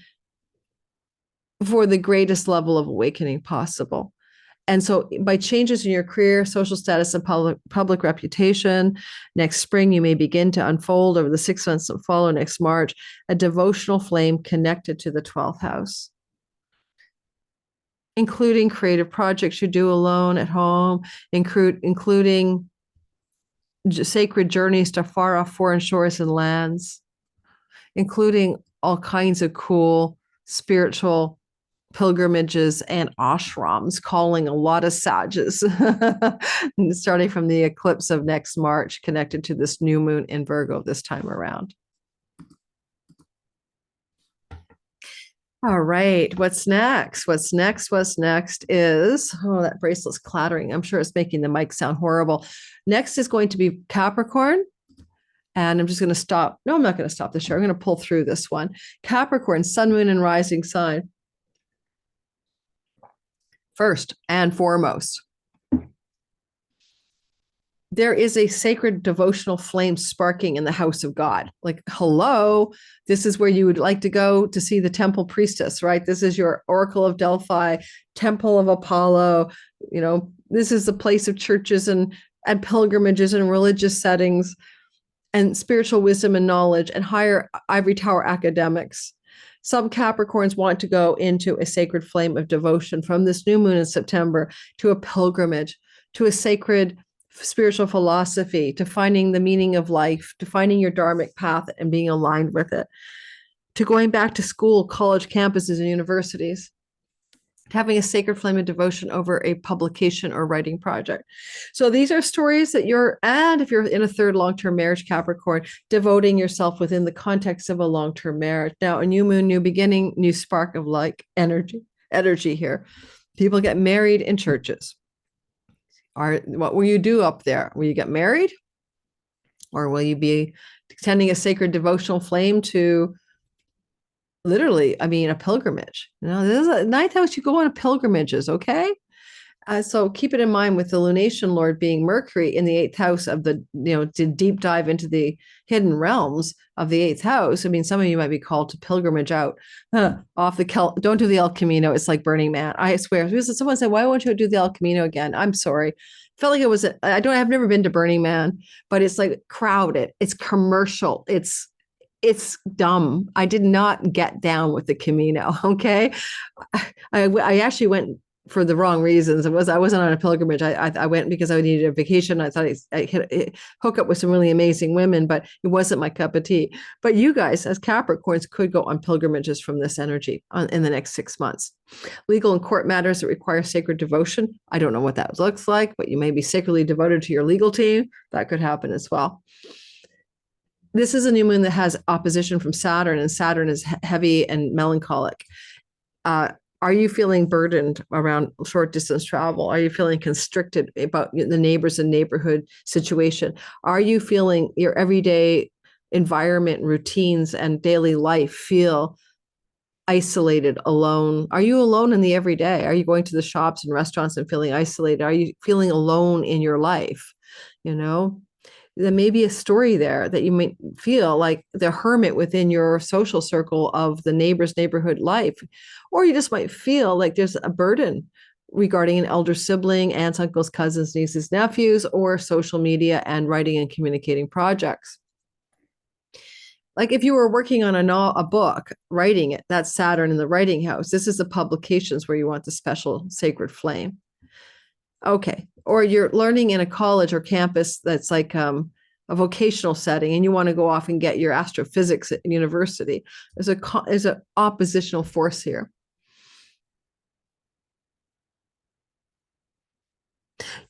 for the greatest level of awakening possible. And so by changes in your career, social status, and public reputation, next spring, you may begin to unfold over the 6 months that follow next March, a devotional flame connected to the 12th house, including creative projects you do alone at home, including sacred journeys to far off foreign shores and lands, including all kinds of cool spiritual pilgrimages and ashrams, calling a lot of sages, starting from the eclipse of next March, connected to this new moon in Virgo this time around. All right, what's next? What's next is, oh, that bracelet's clattering. I'm sure it's making the mic sound horrible. Next is going to be Capricorn. And I'm just going to stop. No, I'm not going to stop the show. I'm going to pull through this one. Capricorn, sun, moon, and rising sign. First and foremost, there is a sacred devotional flame sparking in the house of God. Like, hello, this is where you would like to go to see the temple priestess, right? This is your Oracle of Delphi, Temple of Apollo. You know, this is the place of churches and pilgrimages and religious settings and spiritual wisdom and knowledge and higher ivory tower academics. Some Capricorns want to go into a sacred flame of devotion from this new moon in September to a pilgrimage, to a sacred spiritual philosophy, to finding the meaning of life, to finding your dharmic path and being aligned with it, to going back to school, college campuses, and universities, having a sacred flame of devotion over a publication or writing project. So these are stories that and if you're in a third long-term marriage, Capricorn, devoting yourself within the context of a long-term marriage. Now, a new moon, new beginning, new spark of like energy here. People get married in churches. What will you do up there? Will you get married? Or will you be tending a sacred devotional flame to literally, a pilgrimage? You know, this is a ninth house. You go on pilgrimages, okay? So keep it in mind with the lunation lord being Mercury in the 8th house of the, to deep dive into the hidden realms of the 8th house. I mean, some of you might be called to pilgrimage out off the don't do the El Camino. It's like Burning Man. I swear. Someone said, why won't you do the El Camino again? I'm sorry. Felt like it was, I've never been to Burning Man, but it's like crowded. It's commercial. It's dumb. I did not get down with the Camino. Okay. I actually went for the wrong reasons. I wasn't on a pilgrimage. I went because I needed a vacation. I thought I'd hook up with some really amazing women, but it wasn't my cup of tea. But you guys, as Capricorns, could go on pilgrimages from this energy in the next 6 months. Legal and court matters that require sacred devotion. I don't know what that looks like, but you may be sacredly devoted to your legal team. That could happen as well. This is a new moon that has opposition from Saturn, and Saturn is heavy and melancholic. Are you feeling burdened around short distance travel? Are you feeling constricted about the neighbors and neighborhood situation? Are you feeling your everyday environment, routines, and daily life feel isolated, alone? Are you alone in the everyday? Are you going to the shops and restaurants and feeling isolated? Are you feeling alone in your life? There may be a story there that you might feel like the hermit within your social circle of the neighbor's neighborhood life. Or you just might feel like there's a burden regarding an elder sibling, aunts, uncles, cousins, nieces, nephews, or social media and writing and communicating projects. Like if you were working on a book, writing it, that's Saturn in the writing house. This is the publications where you want the special sacred flame. Okay. Or you're learning in a college or campus that's like a vocational setting, and you want to go off and get your astrophysics at university. There's an oppositional force here.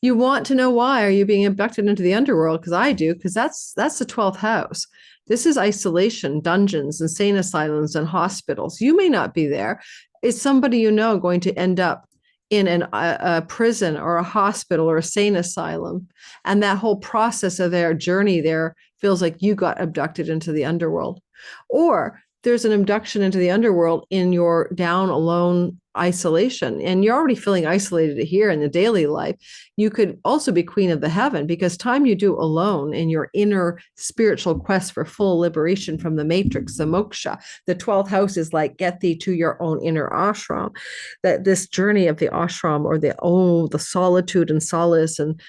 You want to know why are you being abducted into the underworld? Because I do, because that's the 12th house. This is isolation, dungeons, insane asylums, and hospitals. You may not be there. Is somebody going to end up in a prison or a hospital or a sane asylum? And that whole process of their journey there feels like you got abducted into the underworld. Or there's an abduction into the underworld in your down, alone, isolation, and you're already feeling isolated here in the daily life, you could also be queen of the heaven, because time you do alone in your inner spiritual quest for full liberation from the matrix, the moksha, the 12th house is like, get thee to your own inner ashram. That this journey of the ashram, or the solitude and solace and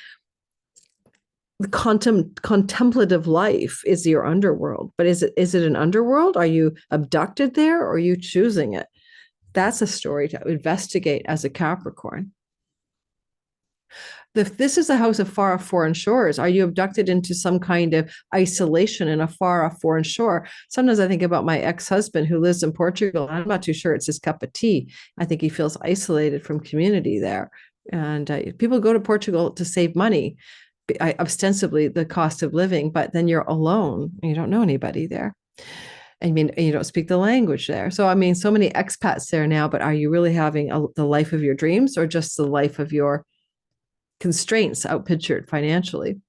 the contemplative life, is your underworld. But is it an underworld? Are you abducted there, or are you choosing it? That's a story to investigate as a Capricorn. This is a house of far off foreign shores. Are you abducted into some kind of isolation in a far off foreign shore? Sometimes I think about my ex-husband who lives in Portugal. I'm not too sure it's his cup of tea. I think he feels isolated from community there. And people go to Portugal to save money, ostensibly the cost of living, but then you're alone. You don't know anybody there. I mean, you don't speak the language there. So, I mean, so many expats there now, but are you really having the life of your dreams, or just the life of your constraints outpictured financially?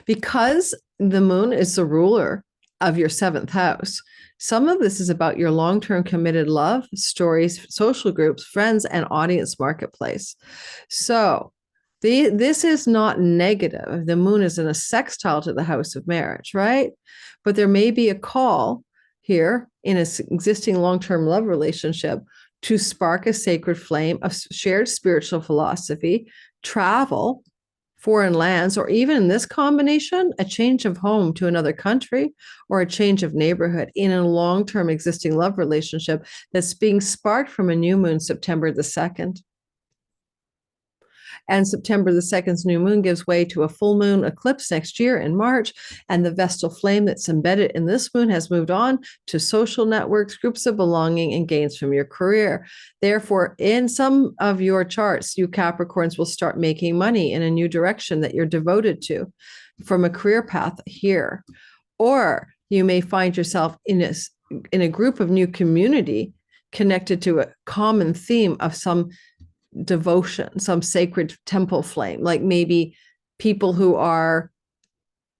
Because the moon is the ruler of your 7th house, some of this is about your long-term committed love, stories, social groups, friends, and audience marketplace. So this is not negative. The moon is in a sextile to the house of marriage, right? But there may be a call here in an existing long-term love relationship to spark a sacred flame of shared spiritual philosophy, travel, foreign lands, or even in this combination, a change of home to another country or a change of neighborhood in a long-term existing love relationship that's being sparked from a new moon, September the 2nd. And September the 2nd's new moon gives way to a full moon eclipse next year in March. And the Vestal flame that's embedded in this moon has moved on to social networks, groups of belonging, and gains from your career. Therefore, in some of your charts, you Capricorns will start making money in a new direction that you're devoted to from a career path here. Or you may find yourself in a group of new community connected to a common theme of some devotion, some sacred temple flame, like maybe people who are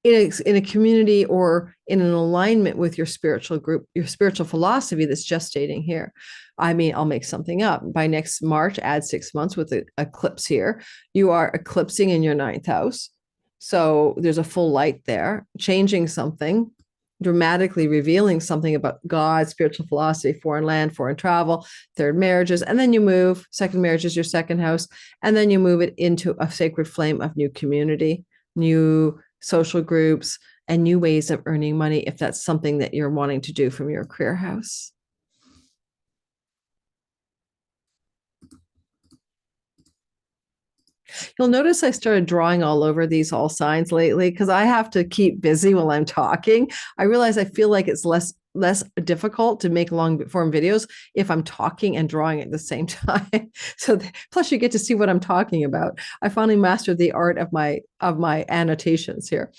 in a community or in an alignment with your spiritual group, your spiritual philosophy that's gestating here. I mean, I'll make something up. By next March, add 6 months with the eclipse here. You are eclipsing in your 9th house. So there's a full light there, changing something, dramatically revealing something about God, spiritual philosophy, foreign land, foreign travel, third marriages. And then you move, second marriage is your 2nd house. And then you move it into a sacred flame of new community, new social groups, and new ways of earning money, if that's something that you're wanting to do from your career house. You'll notice I started drawing all over these all signs lately because I have to keep busy while I'm talking. I realize I feel like it's less difficult to make long form videos if I'm talking and drawing at the same time. So plus you get to see what I'm talking about. I finally mastered the art of my annotations here.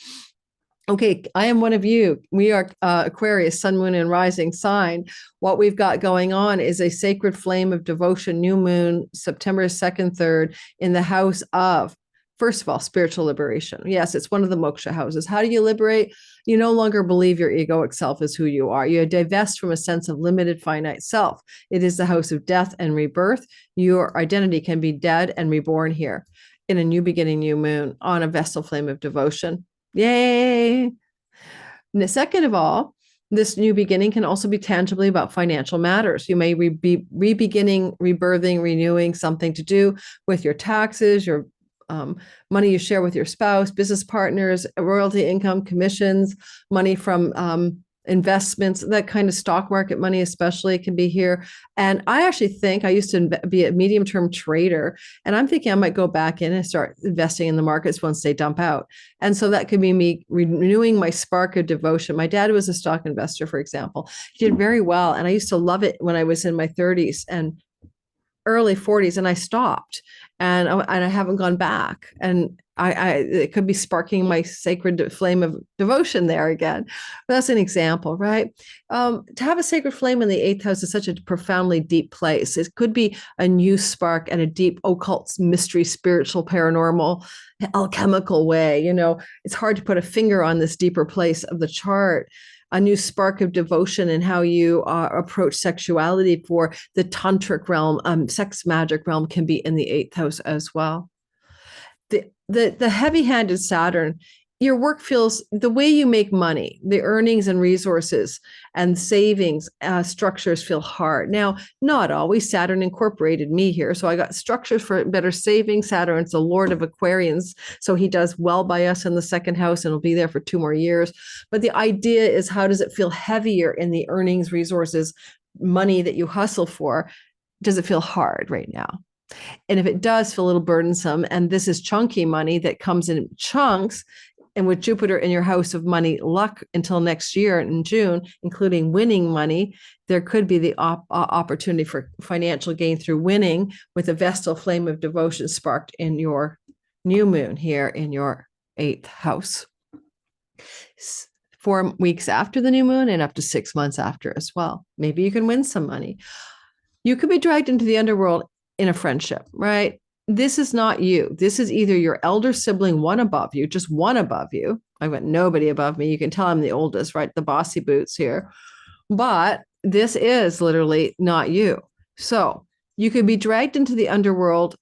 Okay, I am one of you. We are Aquarius, sun, moon, and rising sign. What we've got going on is a sacred flame of devotion, new moon, September 2nd, 3rd, in the house of, first of all, spiritual liberation. Yes, it's one of the moksha houses. How do you liberate? You no longer believe your egoic self is who you are. You divest from a sense of limited, finite self. It is the house of death and rebirth. Your identity can be dead and reborn here in a new beginning, new moon, on a Vestal flame of devotion. Yay. And second of all, this new beginning can also be tangibly about financial matters. You may be re-beginning, rebirthing, renewing something to do with your taxes, your money you share with your spouse, business partners, royalty income, commissions, money from investments, that kind of stock market money especially can be here. And I actually think I used to be a medium-term trader, and I'm thinking I might go back in and start investing in the markets once they dump out. And so that could be me renewing my spark of devotion. My dad was a stock investor, for example. He did very well, and I used to love it when I was in my 30s. And early 40s and I stopped and I haven't gone back. And it could be sparking my sacred flame of devotion there again. But that's an example, right? To have a sacred flame in the eighth house is such a profoundly deep place. It could be a new spark and a deep occult, mystery, spiritual, paranormal, alchemical way. You know, it's hard to put a finger on this deeper place of the chart. A new spark of devotion in how you approach sexuality for the tantric realm, sex magic realm can be in the eighth house as well. The heavy-handed Saturn, your work feels the way you make money, the earnings and resources and savings structures feel hard. Now, not always. Saturn incorporated me here. So I got structures for better saving. Saturn's the Lord of Aquarians. So he does well by us in the second house and will be there for 2 more years. But the idea is, how does it feel heavier in the earnings, resources, money that you hustle for? Does it feel hard right now? And if it does feel a little burdensome, and this is chunky money that comes in chunks, and with Jupiter in your house of money luck until next year in June, including winning money, there could be the opportunity for financial gain through winning with a Vestal flame of devotion sparked in your new moon here in your eighth house. 4 weeks after the new moon and up to 6 months after as well. Maybe you can win some money. You could be dragged into the underworld in a friendship, right? This is not you. This is either your elder sibling, one above you, just one above you. I've got nobody above me. You can tell I'm the oldest, right? The bossy boots here. But this is literally not you. So you could be dragged into the underworld,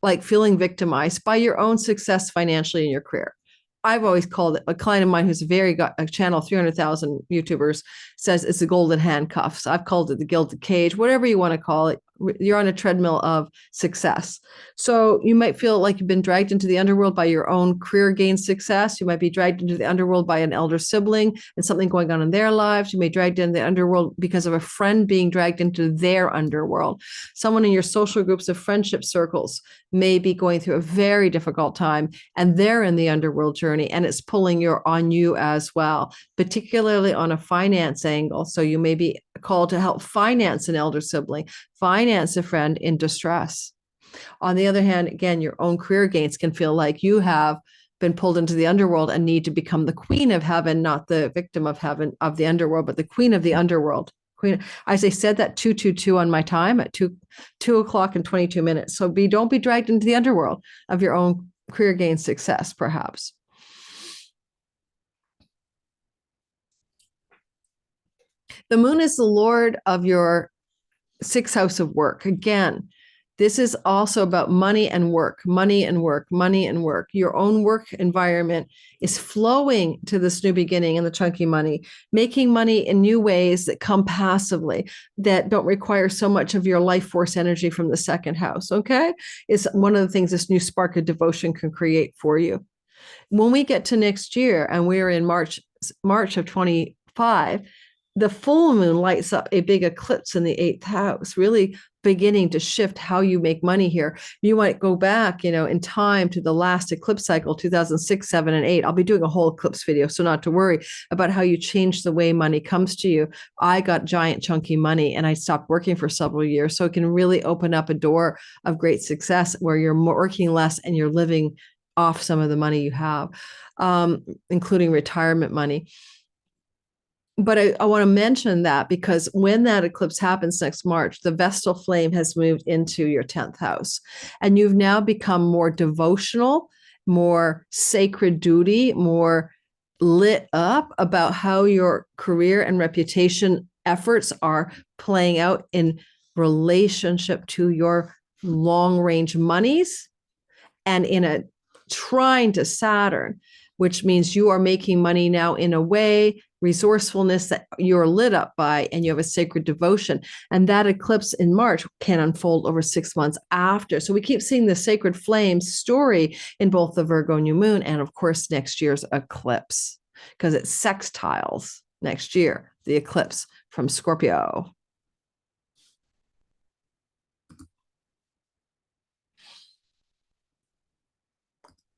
like feeling victimized by your own success financially in your career. I've always called it, a client of mine who's a channel, 300,000 YouTubers, says it's the golden handcuffs. I've called it the gilded cage, whatever you want to call it. You're on a treadmill of success. So you might feel like you've been dragged into the underworld by your own career gain success. You might be dragged into the underworld by an elder sibling and something going on in their lives. You may be dragged into the underworld because of a friend being dragged into their underworld. Someone in your social groups of friendship circles may be going through a very difficult time and they're in the underworld journey and it's pulling on you as well, particularly on a finance angle. So you may be called to help finance an elder sibling, finance a friend in distress. On the other hand, again, your own career gains can feel like you have been pulled into the underworld and need to become the queen of heaven, not the victim of heaven of the underworld, but the queen of the underworld. Queen, as I said, that 222 on my time at 2 o'clock and 22 minutes. So don't be dragged into the underworld of your own career gain success, perhaps. The moon is the lord of your sixth house of work. Again, this is also about money and work, money and work, money and work. Your own work environment is flowing to this new beginning and the chunky money, making money in new ways that come passively, that don't require so much of your life force energy from the second house, okay? It's one of the things this new spark of devotion can create for you. When we get to next year, and we're in March of 25, the full moon lights up a big eclipse in the eighth house, really beginning to shift how you make money here. You might go back, in time to the last eclipse cycle, 2006, 7, and 8. I'll be doing a whole eclipse video, so not to worry about how you change the way money comes to you. I got giant chunky money and I stopped working for several years. So it can really open up a door of great success where you're working less and you're living off some of the money you have, including retirement money. But I want to mention that because when that eclipse happens next March, the Vestal flame has moved into your 10th house. And you've now become more devotional, more sacred duty, more lit up about how your career and reputation efforts are playing out in relationship to your long-range monies and in a trine to Saturn, which means you are making money now in a way, resourcefulness that you're lit up by, and you have a sacred devotion. And that eclipse in March can unfold over 6 months after. So we keep seeing the sacred flame story in both the Virgo new moon and, of course, next year's eclipse, because it sextiles next year, the eclipse from Scorpio.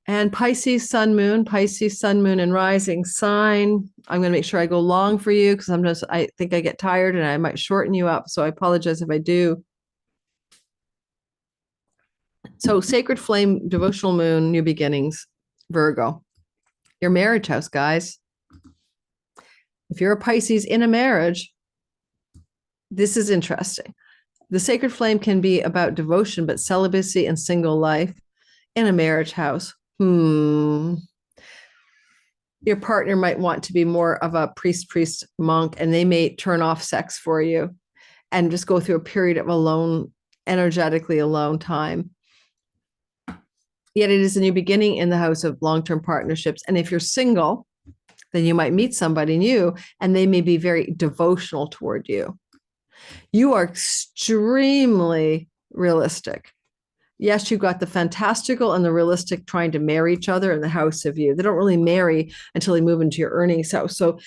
And Pisces, sun, moon, and rising sign. I'm going to make sure I go long for you because I think I get tired and I might shorten you up. So I apologize if I do. So sacred flame, devotional moon, new beginnings, Virgo. Your marriage house, guys. If you're a Pisces in a marriage, this is interesting. The sacred flame can be about devotion, but celibacy and single life in a marriage house. Your partner might want to be more of a priest, monk, and they may turn off sex for you and just go through a period of alone, energetically alone time. Yet it is a new beginning in the house of long-term partnerships. And if you're single, then you might meet somebody new and they may be very devotional toward you. You are extremely realistic. Yes, you've got the fantastical and the realistic trying to marry each other in the house of you. They don't really marry until they move into your earnings house. So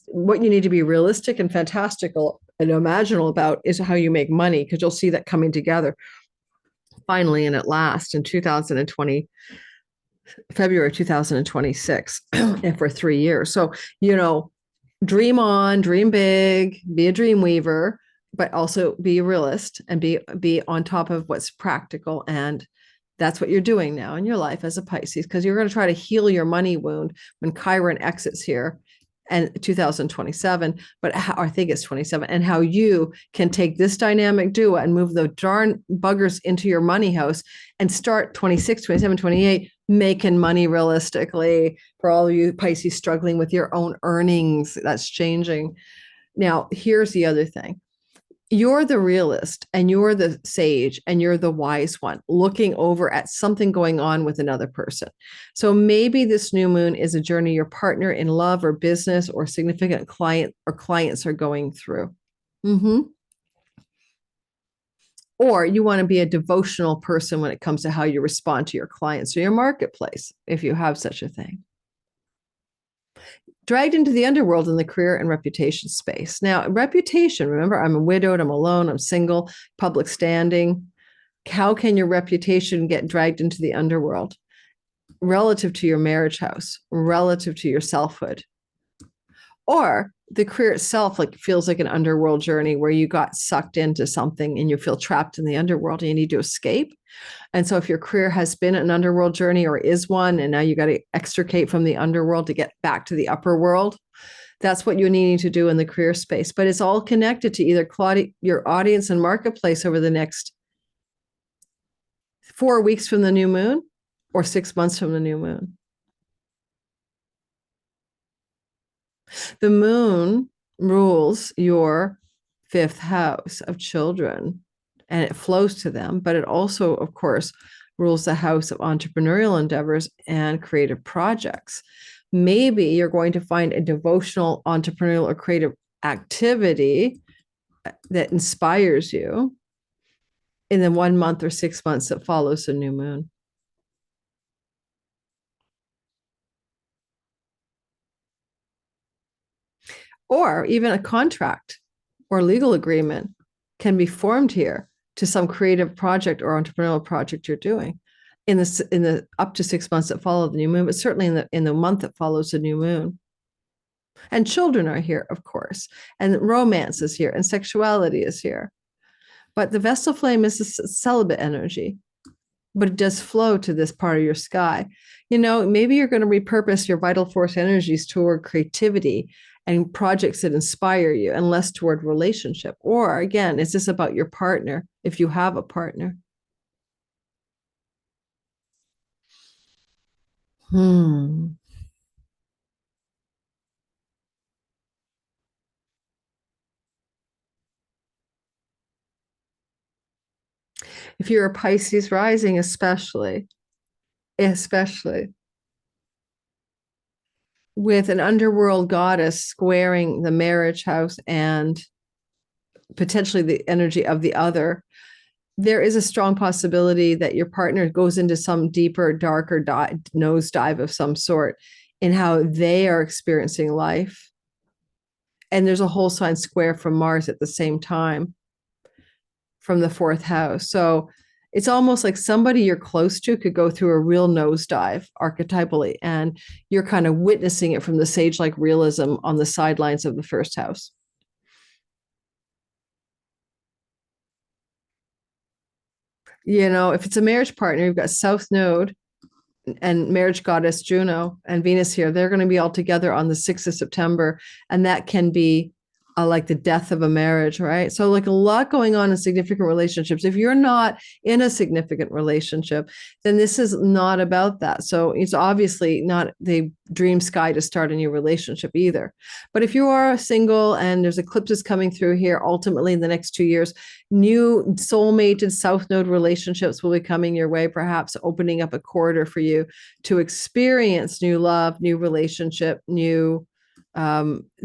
what you need to be realistic and fantastical and imaginable about is how you make money, because you'll see that coming together finally and at last in 2020, February 2026, and for 3 years. So, dream on, dream big, be a dream weaver, but also be a realist and be on top of what's practical. And that's what you're doing now in your life as a Pisces, because you're going to try to heal your money wound when Chiron exits here and 2027, but I think it's 27, and how you can take this dynamic duo and move the darn buggers into your money house and start 26, 27, 28, making money realistically for all of you Pisces struggling with your own earnings. That's changing. Now, here's the other thing. You're the realist and you're the sage and you're the wise one looking over at something going on with another person. So maybe this new moon is a journey your partner in love or business or significant client or clients are going through. Or you want to be a devotional person when it comes to how you respond to your clients or your marketplace, if you have such a thing. Dragged into the underworld in the career and reputation space. Now, reputation, remember, I'm widowed, I'm alone, I'm single, public standing. How can your reputation get dragged into the underworld relative to your marriage house, relative to your selfhood? Or the career itself feels like an underworld journey where you got sucked into something and you feel trapped in the underworld and you need to escape. And so if your career has been an underworld journey or is one, and now you got to extricate from the underworld to get back to the upper world, that's what you're needing to do in the career space. But it's all connected to either your audience and marketplace over the next 4 weeks from the new moon or 6 months from the new moon. The moon rules your 5th house of children, and it flows to them, but it also, of course, rules the house of entrepreneurial endeavors and creative projects. Maybe you're going to find a devotional, entrepreneurial, or creative activity that inspires you in the 1 month or 6 months that follows the new moon. Or even a contract or legal agreement can be formed here to some creative project or entrepreneurial project you're doing in the up to 6 months that follow the new moon, but certainly in the month that follows the new moon. And children are here, of course, and romance is here, and sexuality is here. But the Vesta flame is a celibate energy, but it does flow to this part of your sky. Maybe you're going to repurpose your vital force energies toward creativity and projects that inspire you, and less toward relationship. Or again, is this about your partner if you have a partner? If you're a Pisces rising, especially with an underworld goddess squaring the marriage house and potentially the energy of the other, there is a strong possibility that your partner goes into some deeper, darker nosedive of some sort in how they are experiencing life. And there's a whole sign square from Mars at the same time from the 4th house. So it's almost like somebody you're close to could go through a real nosedive archetypally, and you're kind of witnessing it from the sage-like realism on the sidelines of the 1st house. If it's a marriage partner, you've got South Node and marriage goddess Juno and Venus here. They're going to be all together on the 6th of September. And that can be like the death of a marriage, right? So like a lot going on in significant relationships. If you're not in a significant relationship, then this is not about that. So it's obviously not the dream sky to start a new relationship either. But if you are single and there's eclipses coming through here, ultimately in the next 2 years, new soulmated South Node relationships will be coming your way, perhaps opening up a corridor for you to experience new love, new relationship, new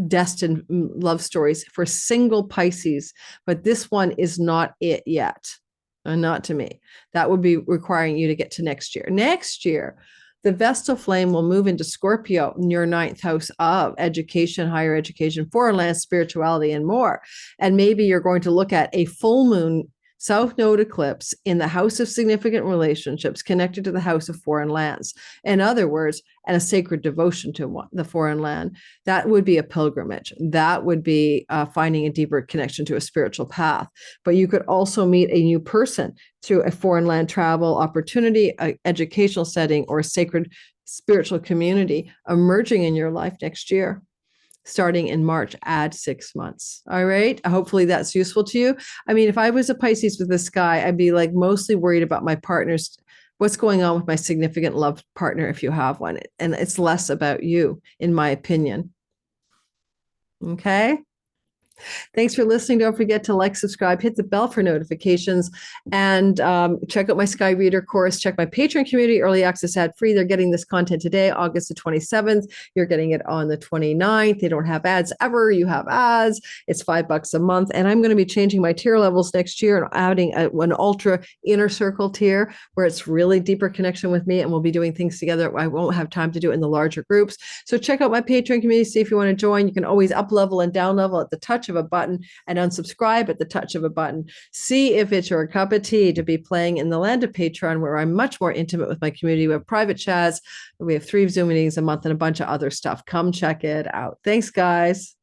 destined love stories for single Pisces, but this one is not it yet. Not to me. That would be requiring you to get to next year. Next year, the Vesta flame will move into Scorpio in your 9th house of education, higher education, foreign lands, spirituality, and more. And maybe you're going to look at a full moon South Node eclipse in the house of significant relationships connected to the house of foreign lands. In other words, and a sacred devotion to the foreign land. That would be a pilgrimage. That would be finding a deeper connection to a spiritual path. But you could also meet a new person through a foreign land travel opportunity, an educational setting, or a sacred spiritual community emerging in your life next year. Starting in March, add 6 months. All right. Hopefully that's useful to you. I mean, if I was a Pisces with this guy, I'd be like mostly worried about my partner's, what's going on with my significant love partner if you have one. And it's less about you, in my opinion. Okay. Thanks for listening. Don't forget to like, subscribe, hit the bell for notifications, and check out my Sky Reader course. Check my Patreon community, early access ad free. They're getting this content today, August the 27th. You're getting it on the 29th. They don't have ads ever. You have ads. It's $5 a month. And I'm going to be changing my tier levels next year and adding an ultra inner circle tier where it's really deeper connection with me. And we'll be doing things together. I won't have time to do it in the larger groups. So check out my Patreon community. See if you want to join. You can always up level and down level at the touch of a button and unsubscribe at the touch of a button. See if it's your cup of tea to be playing in the land of Patreon, where I'm much more intimate with my community. We have private chats. We have 3 Zoom meetings a month and a bunch of other stuff. Come check it out. Thanks, guys.